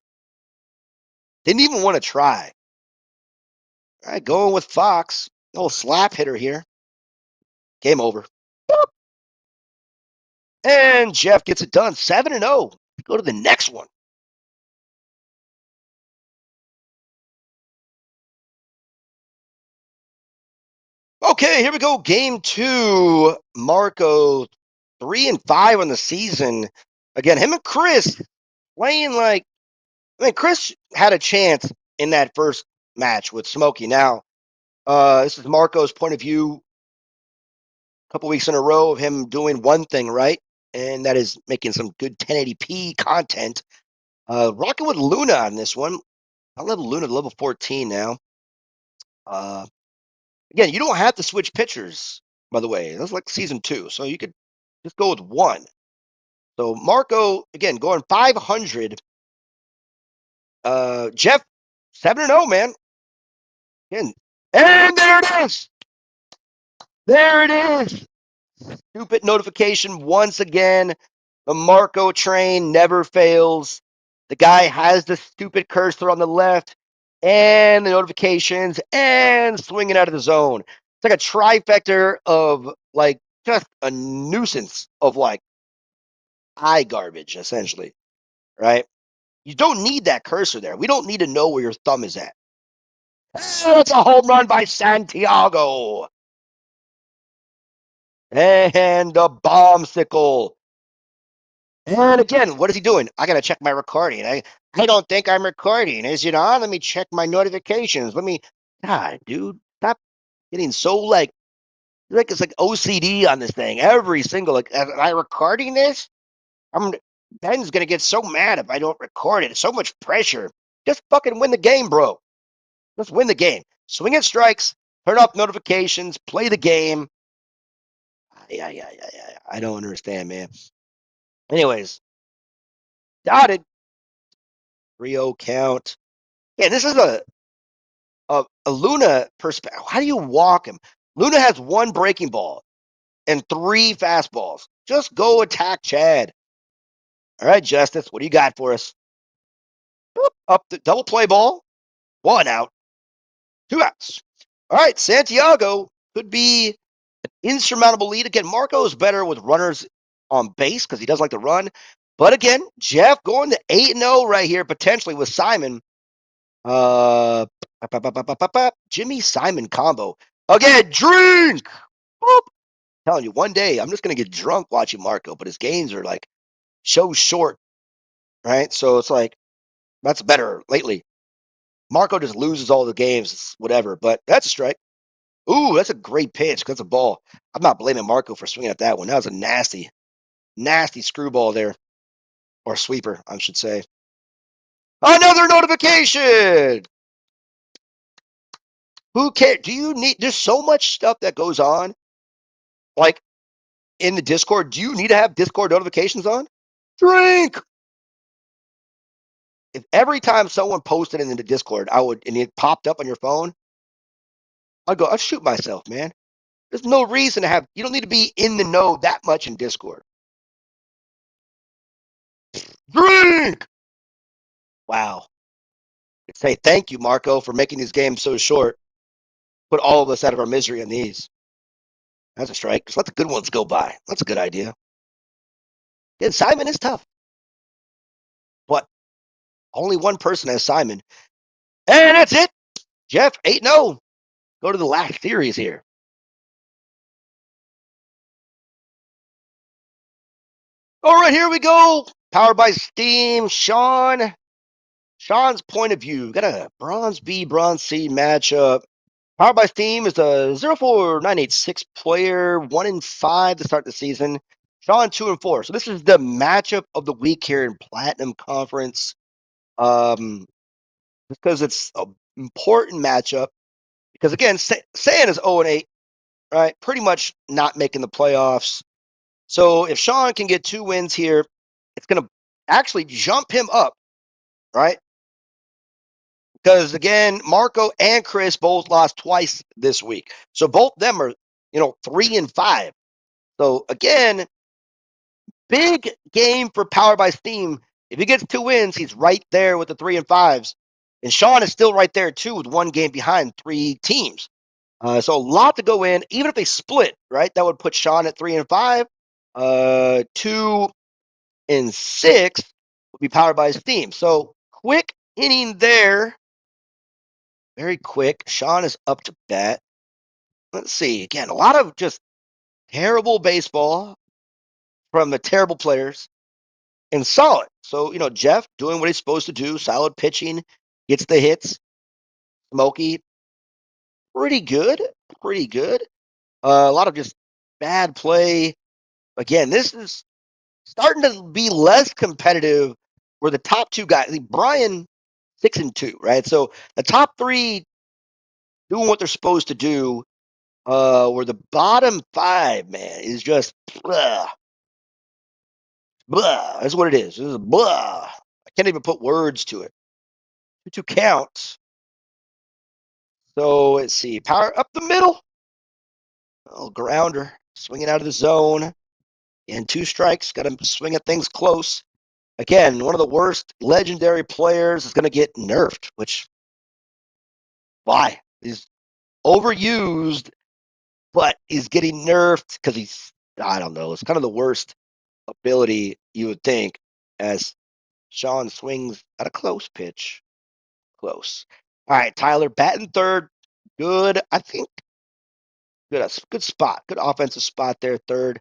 [SPEAKER 3] Didn't even want to try. All right, going with Fox. Little slap hitter here. Game over. Boop. And Jeff gets it done. 7-0. Go to the next one. Okay, here we go. Game 2. Marco 3-5 on the season. Again, him and Chris playing like. I mean, Chris had a chance in that first match with Smokey. Now, this is Marco's point of view. A couple weeks in a row of him doing one thing right, and that is making some good 1080p content. Rocking with Luna on this one. I level Luna to level 14 now. Again, you don't have to switch pitchers, by the way. That's like season 2, so you could just go with one. So Marco, again, going 500. Jeff, 7-0, man. Again, and there it is. There it is. Stupid notification once again. The Marco train never fails. The guy has the stupid cursor on the left and the notifications and swinging out of the zone. It's like a trifecta of like just a nuisance of like eye garbage, essentially, right? You don't need that cursor there. We don't need to know where your thumb is at. It's a home run by Santiago. And a bombsicle. And again, what is he doing? I got to check my recording. I don't think I'm recording. Is it on? Let me check my notifications. God, dude, stop getting so like it's like OCD on this thing. Every single, like, am I recording this? Ben's going to get so mad if I don't record it. It's so much pressure. Just fucking win the game, bro. Just win the game. Swing at strikes, turn off notifications, play the game. I don't understand, man. Anyways, dotted 3-0 count. Yeah, this is a Luna perspective. How do you walk him? Luna has 1 breaking ball and 3 fastballs. Just go attack Chad. All right, Justice, what do you got for us? Boop, up the double play ball. 1 out. 2 outs. All right, Santiago could be An insurmountable lead. Again, Marco is better with runners on base because he does like to run. But again, Jeff going to 8-0 right here, potentially with Simon. Jimmy Simon combo. Again, drink! Boop. Telling you, one day I'm just going to get drunk watching Marco, but his games are like so short, right? So it's like, that's better lately. Marco just loses all the games, whatever, but that's a strike. Ooh, that's a great pitch. That's a ball. I'm not blaming Marco for swinging at that one. That was a nasty, nasty screwball there. Or sweeper, I should say. Another notification! Who cares? Do you need, there's so much stuff that goes on, like in the Discord. Do you need to have Discord notifications on? Drink! If every time someone posted in the Discord, and it popped up on your phone, I'd go, I'd shoot myself, man. There's no reason to have, you don't need to be in the know that much in Discord. Drink! Wow. Say thank you, Marco, for making these games so short. Put all of us out of our misery on these. That's a strike. Just let the good ones go by. That's a good idea. And Simon is tough. But only one person has Simon. And that's it. Jeff, 8-0. Go to the last series here. All right, here we go. Powered by Steam. Shawn. Shawn's point of view. Got a Bronze B, Bronze C matchup. Powered by Steam is a 04986 player, 1-5 to start the season. Shawn 2-4. So this is the matchup of the week here in Platinum Conference. Because it's an important matchup. Because again, Sand is 0-8, right? Pretty much not making the playoffs. So if Shawn can get 2 wins here, it's going to actually jump him up, right? Because again, Marco and Chris both lost twice this week. So both of them are, 3-5. So again, big game for Powered by Steam. If he gets 2 wins, he's right there with the 3-5s. And Shawn is still right there too with 1 game behind 3 teams. So a lot to go in. Even if they split, right, that would put Shawn at 3-5. 2 and 6 would be Powered by Steam. So quick inning there. Very quick. Shawn is up to bat. Let's see. Again, a lot of just terrible baseball from the terrible players and solid. So, Jeff doing what he's supposed to do, solid pitching, gets the hits. Smokey, pretty good. Pretty good. A lot of just bad play. Again, this is starting to be less competitive where the top 2 guys, Brian 6-2, right? So the top 3 doing what they're supposed to do, where the bottom 5, man, is just blah. Blah. That's what it is. This is blah. I can't even put words to it. 2 counts. So let's see. Power up the middle. Oh, grounder. Swinging out of the zone. And 2 strikes. Got to swing at things close. Again, one of the worst legendary players is going to get nerfed, which, why? He's overused, but he's getting nerfed because I don't know, it's kind of the worst ability you would think as Shawn swings at a close pitch. Close. All right, Tyler batting third. Good. I think good spot. Good offensive spot there, third.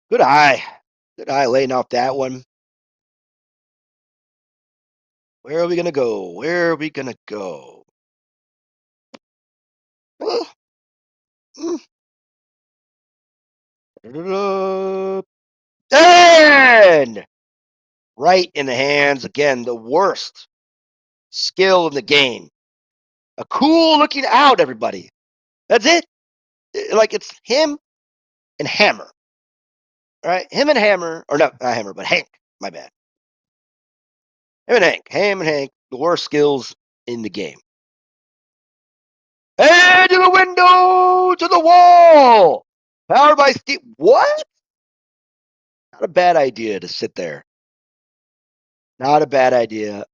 [SPEAKER 3] Good eye. Good eye laying off that one. Where are we going to go? Where are we going to go? And right in the hands. Again, the worst skill in the game. A cool looking out, everybody. That's it. Like, it's him and Hammer. All right? Him and Hammer, or not Hammer, but Hank. My bad. Him and Hank. Ham and Hank, the worst skills in the game. And to the window, to the wall. Powered by Steve. What? Not a bad idea to sit there. Not a bad idea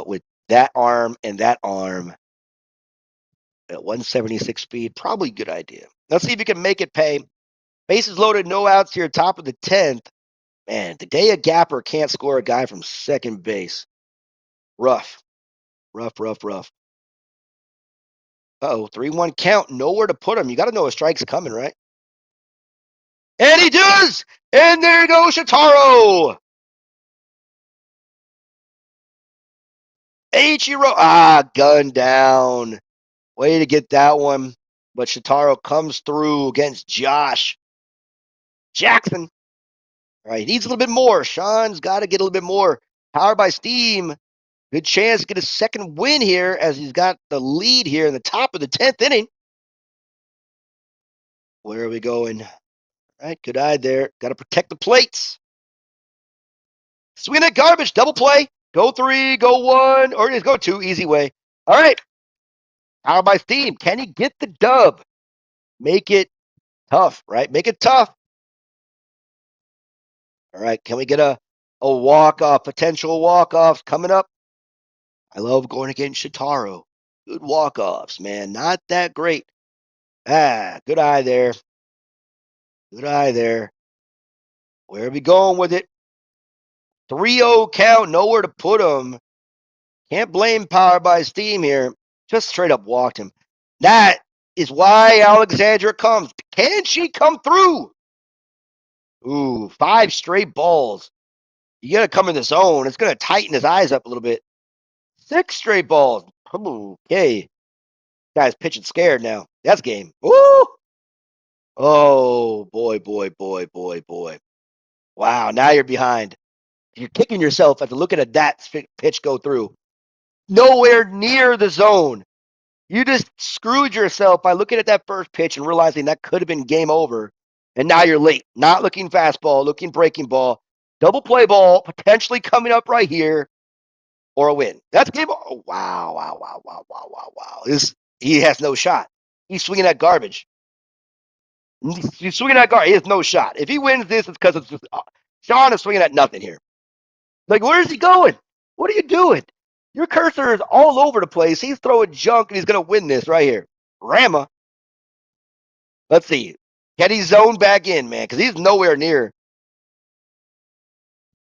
[SPEAKER 3] with that arm and that arm. at 176 speed, probably a good idea. Let's see if you can make it pay. Bases loaded, no outs here, top of the 10th. Man, today a gapper can't score a guy from second base. Rough. Rough. Uh-oh, 3-1 count. Nowhere to put him. You got to know a strike's coming, right? And he does! And there goes Shitaro! Ichiro, gunned down. Way to get that one. But Shitaro comes through against Josh Jackson. All right, he needs a little bit more. Shawn's got to get a little bit more. Powered by Steam. Good chance to get a second win here as he's got the lead here in the top of the 10th inning. Where are we going? All right, good eye there. Got to protect the plates. Swing that garbage. Double play. Go 3, go 1, or just go 2. Easy way. All right. Powered by Steam. Can he get the dub? Make it tough, right? Make it tough. All right. Can we get a walk-off, potential walk-offs coming up? I love going against Shitaro. Good walk-offs, man. Not that great. Good eye there. Good eye there. Where are we going with it? 3-0 count. Nowhere to put him. Can't blame Powered by Steam here. Just straight up walked him. That is why Alexandra comes. Can she come through? Ooh, 5 straight balls. You got to come in the zone. It's going to tighten his eyes up a little bit. 6 straight balls. Okay. Guy's pitching scared now. That's game. Woo! Oh, boy. Wow, now you're behind. You're kicking yourself after looking at that pitch go through. Nowhere near the zone. You just screwed yourself by looking at that first pitch and realizing that could have been game over. And now you're late. Not looking fastball, looking breaking ball. Double play ball potentially coming up right here or a win. That's game. Oh, wow. He has no shot. He's swinging that garbage. He's swinging that garbage. He has no shot. If he wins this, it's because it's just Shawn is swinging at nothing here. Like, where is he going? What are you doing? Your cursor is all over the place. He's throwing junk, and he's going to win this right here. Rama. Let's see. Can he zone back in, man? Because he's nowhere near.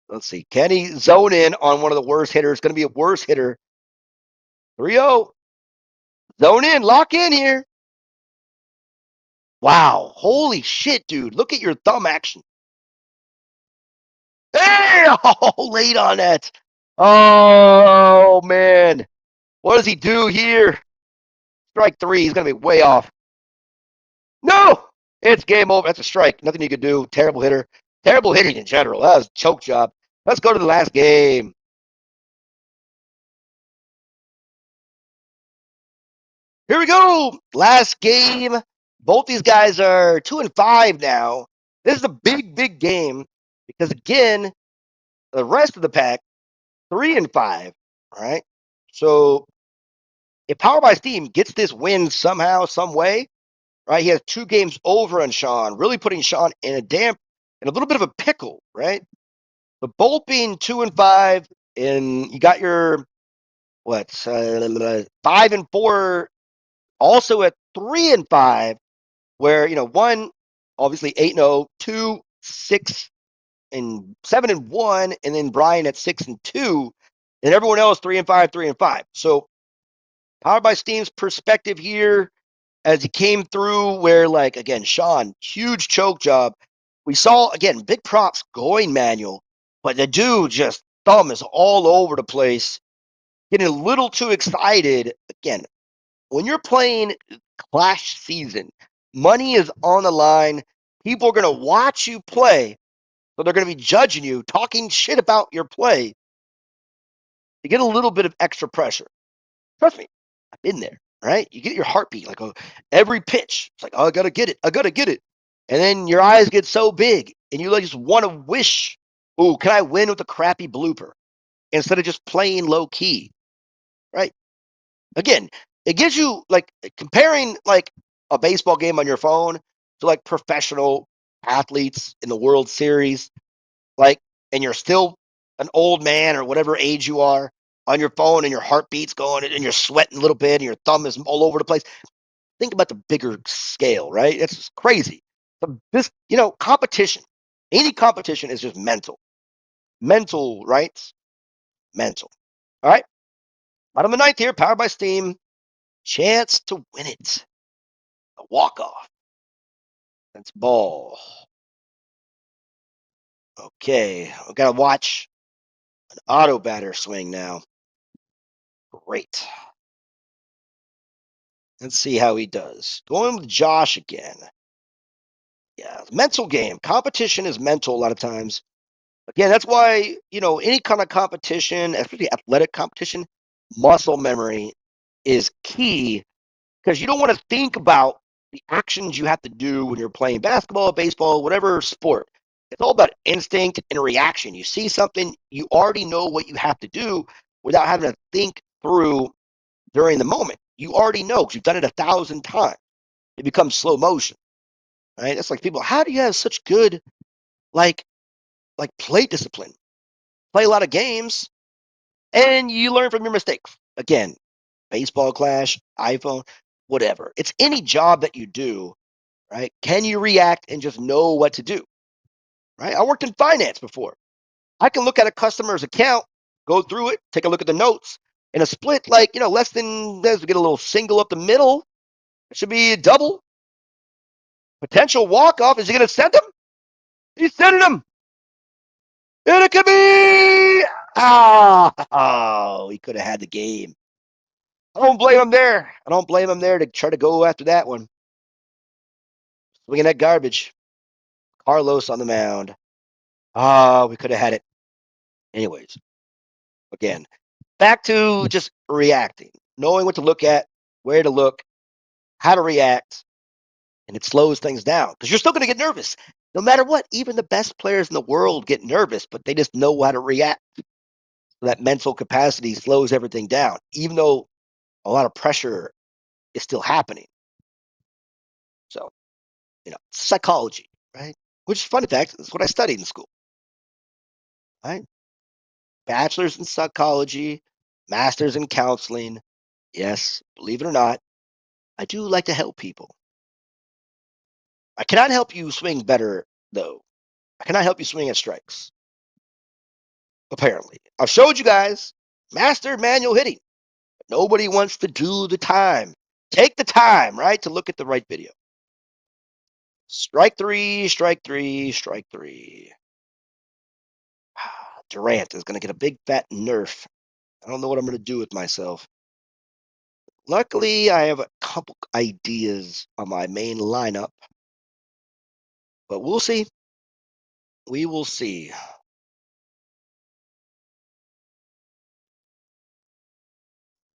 [SPEAKER 3] Let's see. Can he zone in on one of the worst hitters? Going to be a worse hitter. 3-0. Zone in. Lock in here. Wow. Holy shit, dude. Look at your thumb action. Hey! Oh, late on that. Oh, man. What does he do here? Strike 3. He's going to be way off. No! It's game over. That's a strike. Nothing you could do. Terrible hitter. Terrible hitting in general. That was a choke job. Let's go to the last game. Here we go. Last game. Both these guys are 2-5 now. This is a big game because, again, the rest of the pack, 3-5. All right. So if Powered by Steam gets this win somehow, some way, right? He has 2 games over on Shawn, really putting Shawn in a little bit of a pickle, right? The both being 2-5, and you got your 5-4, also at 3-5, where one obviously 8-0, 2, 6, and 7-1, and then Brian at 6-2, and everyone else 3-5, 3-5. So Powered by Steam's perspective here, as he came through, where again, Shawn, huge choke job. We saw again big props going manual, but the dude just thumb is all over the place, getting a little too excited. Again, when you're playing Clash season, money is on the line. People are going to watch you play, so they're going to be judging you, talking shit about your play. You get a little bit of extra pressure. Trust me, I've been there, right? You get your heartbeat, every pitch. It's like, oh, I got to get it. And then your eyes get so big, and you just want to wish, oh, can I win with a crappy blooper instead of just playing low key, right? Again, it gives you comparing a baseball game on your phone to professional athletes in the World Series, and you're still an old man or whatever age you are on your phone, and your heartbeat's going and you're sweating a little bit and your thumb is all over the place. think about the bigger scale, right? It's just crazy. This, competition, any competition is just mental. Mental, right? Mental. All right. Bottom of the ninth here, powered by Steam. Chance to win it. A walk-off. That's ball. Okay. I've got to watch an auto batter swing now. Great. Let's see how he does. Going with Josh again. Yeah, mental game. Competition is mental a lot of times. Again, that's why, any kind of competition, especially athletic competition, muscle memory is key because you don't want to think about the actions you have to do when you're playing basketball, baseball, whatever sport. It's all about instinct and reaction. You see something, you already know what you have to do without having to think through during the moment. You already know because you've done it 1,000 times. It becomes slow motion, right? That's like people, how do you have such good like play discipline? Play a lot of games and you learn from your mistakes. Again, baseball clash, iPhone, whatever. It's any job that you do, right? Can you react and just know what to do, right? I worked in finance before. I can look at a customer's account, go through it, take a look at the notes, in a split, less than, let's get a little single up the middle. It should be a double. Potential walk-off. Is he going to send him? He's sending him. And it could be. Oh, he could have had the game. I don't blame him there. I don't blame him there to try to go after that one. Swinging that garbage. Carlos on the mound. Ah, we could have had it. Anyways, again, back to just reacting, knowing what to look at, where to look, how to react, and it slows things down because you're still going to get nervous. No matter what, even the best players in the world get nervous, but they just know how to react. So that mental capacity slows everything down, even though a lot of pressure is still happening. So, psychology, right? Which, fun fact, is what I studied in school, right? Bachelor's in psychology, master's in counseling. Yes, believe it or not, I do like to help people. I cannot help you swing better, though. I cannot help you swing at strikes, apparently. I've showed you guys master manual hitting. Nobody wants to do the time. Take the time, right, to look at the right video. Strike three, strike three, strike three. Durant is going to get a big fat nerf. I don't know what I'm going to do with myself. Luckily, I have a couple ideas on my main lineup, but we'll see. We will see.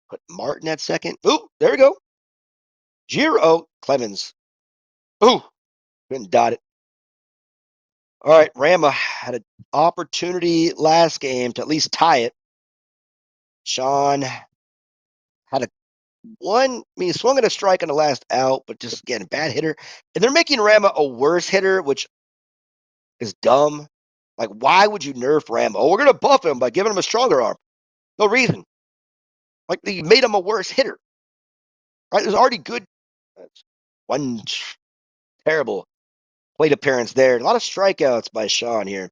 [SPEAKER 3] Put Martin at second. Ooh, there we go. Giro Clemens. Ooh, couldn't dot it. All right, Rama had an opportunity last game to at least tie it. Shawn had a one. I mean, he swung at a strike on the last out, but just again, bad hitter. And they're making Rama a worse hitter, which is dumb. Like, why would you nerf Rama? Oh, we're gonna buff him by giving him a stronger arm. No reason. Like, you made him a worse hitter. Right? It was already good. One terrible plate appearance there. A lot of strikeouts by Shawn here.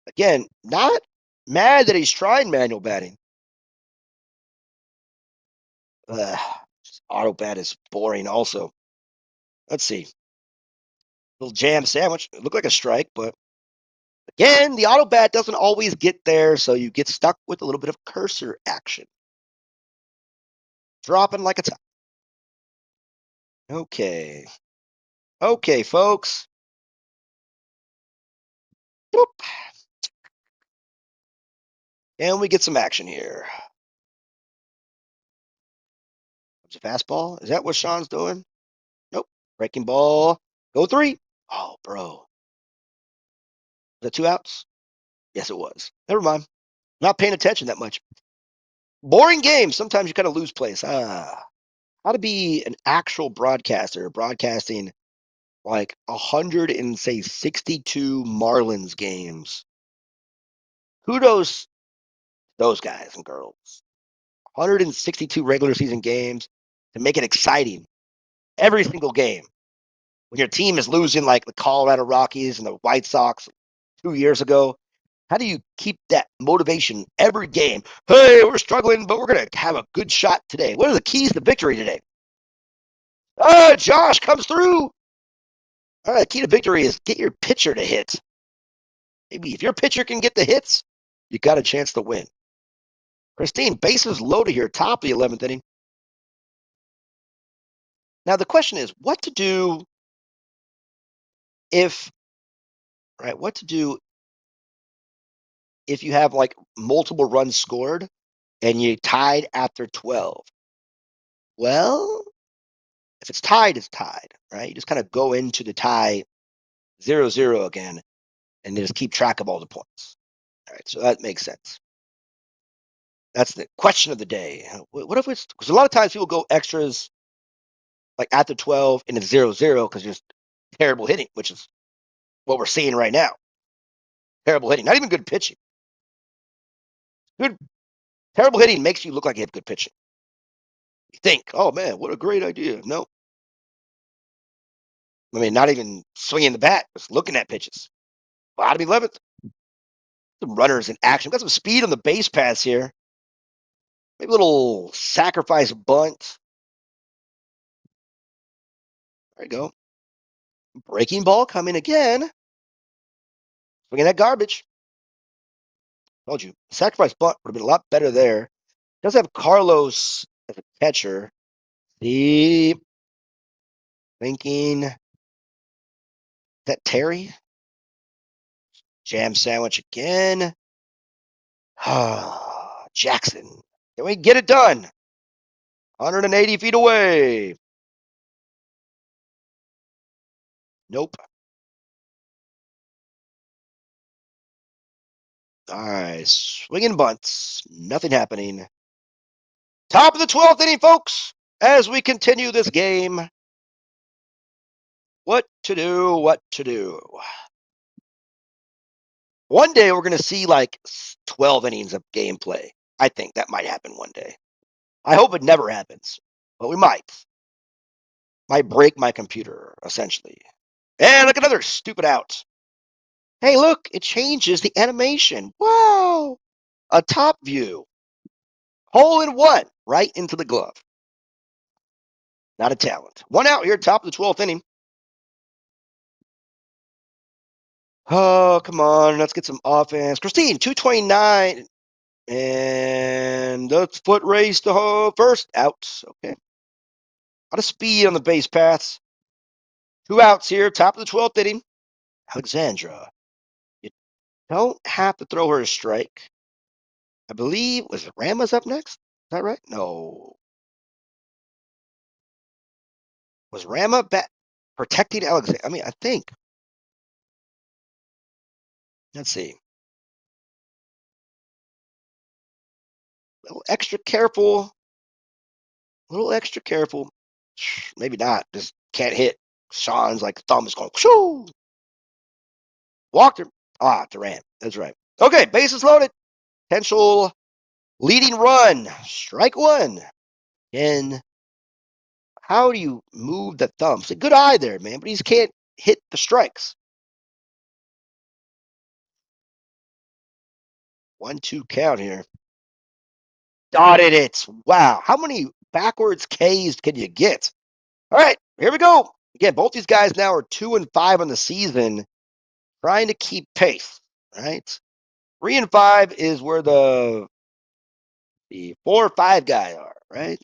[SPEAKER 3] Again, not mad that he's trying manual batting. Auto bat is boring also. Let's see. Little jam sandwich. It looked like a strike, but again, the auto bat doesn't always get there, so you get stuck with a little bit of cursor action. Dropping like it's okay. Okay, folks. Boop. And we get some action here. It's a fastball. Is that what Shawn's doing? Nope. Breaking ball. Go three. Oh, bro. Was that 2 outs? Yes, it was. Never mind. Not paying attention that much. Boring game. Sometimes you kind of lose place. How to be an actual broadcaster, broadcasting like 100 and say 62 Marlins games. Kudos those guys and girls. 162 regular season games to make it exciting. every single game. When your team is losing like the Colorado Rockies and the White Sox 2 years ago, how do you keep that motivation every game? Hey, we're struggling, but we're going to have a good shot today. What are the keys to victory today? Josh comes through. All right, the key to victory is get your pitcher to hit. Maybe if your pitcher can get the hits, you got a chance to win. Christine, bases loaded here, top of the 11th inning. Now the question is, what to do if you have like multiple runs scored and you tied after 12? Well, if it's tied, it's tied, right? You just kind of go into the tie 0-0 again and just keep track of all the points. All right, so that makes sense. That's the question of the day. What if it's because a lot of times people go extras like after 12 and it's 0-0 because just terrible hitting, which is what we're seeing right now. Terrible hitting, not even good pitching. Terrible hitting makes you look like you have good pitching. You think, oh man, what a great idea. No. I mean, not even swinging the bat, just looking at pitches. Bottom 11th. Some runners in action. Got some speed on the base pass here. Maybe a little sacrifice bunt. There you go. Breaking ball coming again. Swinging that garbage. Told you. Sacrifice bunt would have been a lot better there. Does have Carlos as a catcher. Deep thinking. Is that Terry? Jam sandwich again. Jackson. Can we get it done? 180 feet away. Nope. All right. Swinging bunts. Nothing happening. Top of the 12th inning, folks. As we continue this game. What to do? What to do? One day we're going to see like 12 innings of gameplay. I think that might happen one day. I hope it never happens, but we might. Might break my computer, essentially. And look, another stupid out. Hey, look, it changes the animation. Wow. A top view. Hole in one, right into the glove. Not a talent. One out here, top of the 12th inning. Oh, come on. Let's get some offense. Christine, 229. And let's foot race to first. Out. Okay. A lot of speed on the base paths. 2 outs here, top of the 12th inning. Alexandra. You don't have to throw her a strike. I believe, was it Rama's up next? Is that right? No. Was Rama protecting Alexandra? I mean, I think. Let's see. A little extra careful. A little extra careful. Maybe not. Just can't hit. Shawn's like thumb is going. Shoo! Walked her. Durant. That's right. Okay, bases loaded. Potential leading run. Strike one. And how do you move the thumb? It's a good eye there, man, but he just can't hit the strikes. 1-2 count here. Dotted it. Wow. How many backwards Ks can you get? All right, here we go. Again, both these guys now are 2-5 on the season, trying to keep pace, right? 3-5 is where the 4 or 5 guys are, right?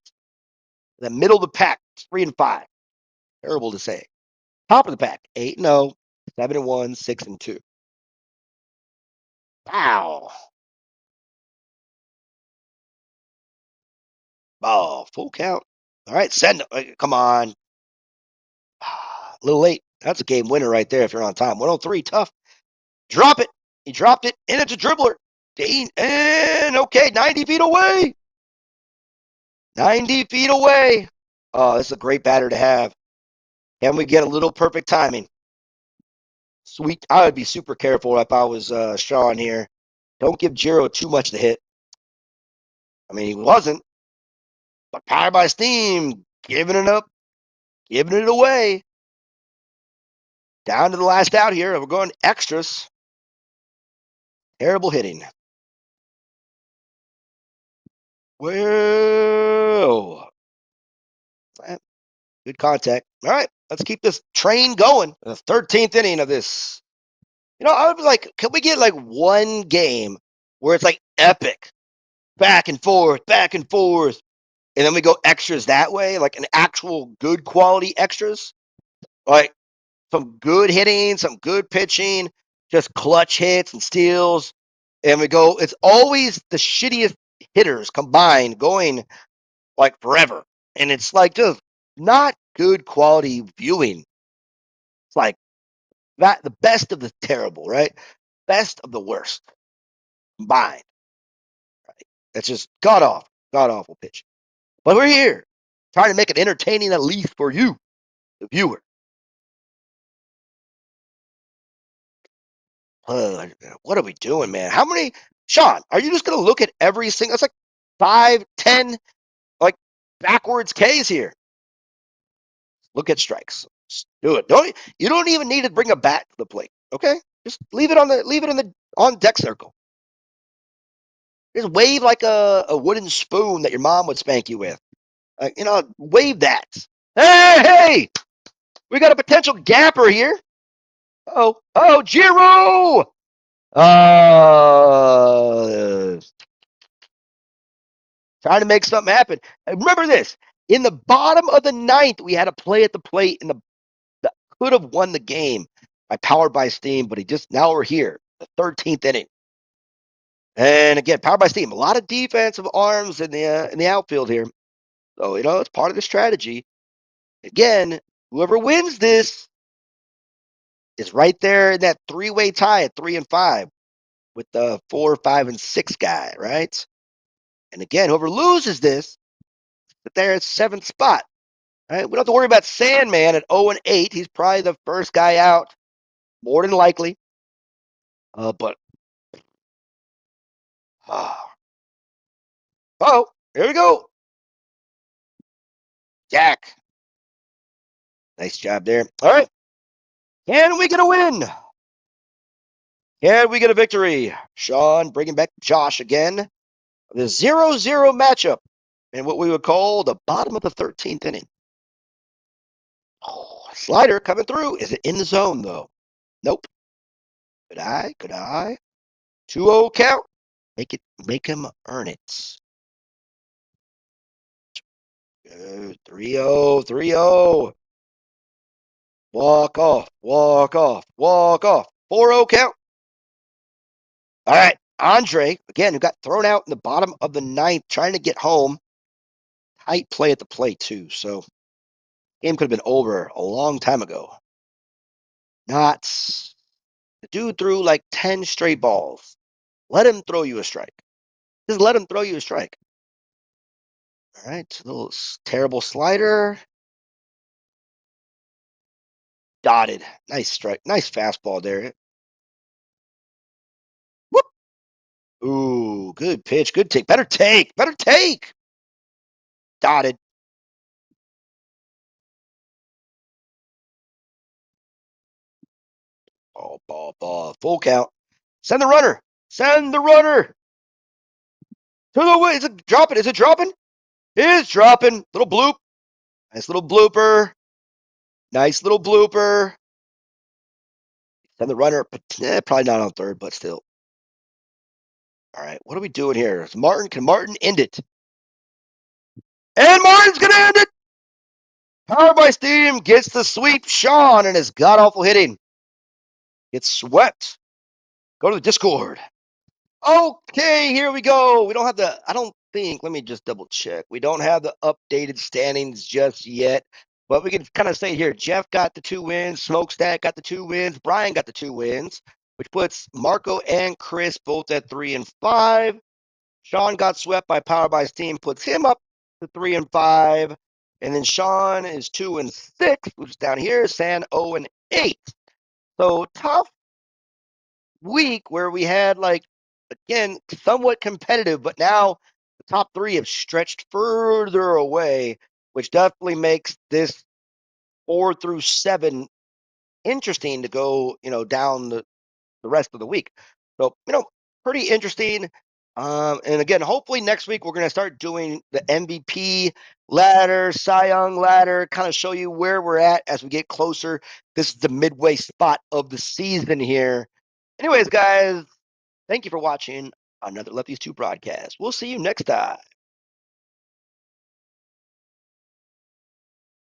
[SPEAKER 3] The middle of the pack, 3-5. Terrible to say. Top of the pack, 8-0, 7-1, 6-2. Wow. Oh, full count. All right, send it. Come on. A little late. That's a game winner right there if you're on time. 103, tough. Drop it. He dropped it, and it's a dribbler. Dean, and okay, 90 feet away. 90 feet away. Oh, this is a great batter to have. Can we get a little perfect timing? Sweet. I would be super careful if I was Shawn here. Don't give Jiro too much to hit. I mean, he wasn't. But PoweredBySteam, giving it up. Giving it away. Down to the last out here. We're going extras. Terrible hitting. Whoa. Good contact. All right, let's keep this train going. The 13th inning of this. I was like, can we get like one game where it's like epic, back and forth, and then we go extras that way, like an actual good quality extras, like some good hitting, some good pitching, just clutch hits and steals, and we go. It's always the shittiest hitters combined going like forever, and it's like just not good quality viewing. It's like that the best of the terrible, right? Best of the worst combined. That's just god awful pitch. But we're here trying to make it entertaining at least for you, the viewer. What are we doing, man? How many, Shawn? Are you just gonna look at every single? It's like 5, 10, like backwards Ks here. Look at strikes. Just do it. You don't even need to bring a bat to the plate. Okay, just leave it in the on deck circle. Just wave like a wooden spoon that your mom would spank you with. Wave that. Hey, we got a potential gapper here. Oh, Giro! Trying to make something happen. Remember this. In the bottom of the ninth, we had a play at the plate that could have won the game by Powered by Steam, but now we're here, the 13th inning. And again, Powered by Steam, a lot of defensive arms in the outfield here. So, it's part of the strategy. Again, whoever wins this is right there in that three-way tie at 3 and 5 with the 4, 5, and 6 guy, right? And again, whoever loses this, but there at 7th spot. Right? We don't have to worry about Sandman at 0 and 8. He's probably the first guy out, more than likely. But here we go. Jack. Nice job there. All right. Can we get a win? Can we get a victory? Shawn bringing back Josh again. The 0-0 matchup in what we would call the bottom of the 13th inning. Oh, slider coming through. Is it in the zone, though? Nope. Could I? 2-0 count. Make him earn it. 3-0, 3-0. Walk off. 4-0 count. All right, Andre, again, who got thrown out in the bottom of the ninth, trying to get home. Tight play at the plate, too. So, game could have been over a long time ago. Not. The dude threw like 10 straight balls. Let him throw you a strike. Just let him throw you a strike. All right, a little terrible slider. Dotted. Nice strike. Nice fastball there. Whoop. Ooh, good pitch. Good take. Better take. Dotted. Ball. Full count. Send the runner. To the way. Is it dropping? It is dropping. Little bloop. Nice little blooper. Send the runner. Probably not on third, but still. All right, what are we doing here? Can Martin end it? And Martin's going to end it! Powered by Steam gets the sweep. Shawn and his god-awful hitting gets swept. Go to the Discord. Okay, here we go. We don't have I don't think, let me just double check. We don't have the updated standings just yet, but we can kind of say here, Jeff got the 2 wins, Smokestack got the 2 wins, Brian got the 2 wins, which puts Marco and Chris both at 3 and 5. Shawn got swept by Powered by Steam, puts him up to 3 and 5. And then Shawn is 2 and 6, which is down here. San 0 and 8. So tough week where we had again, somewhat competitive, but now the top 3 have stretched further away, which definitely makes this 4 through 7 interesting to go, down the rest of the week. So, pretty interesting. And again, hopefully next week we're going to start doing the MVP ladder, Cy Young ladder, kind of show you where we're at as we get closer. This is the midway spot of the season here. Anyways, guys, thank you for watching another Lefties 2 broadcast. We'll see you next time.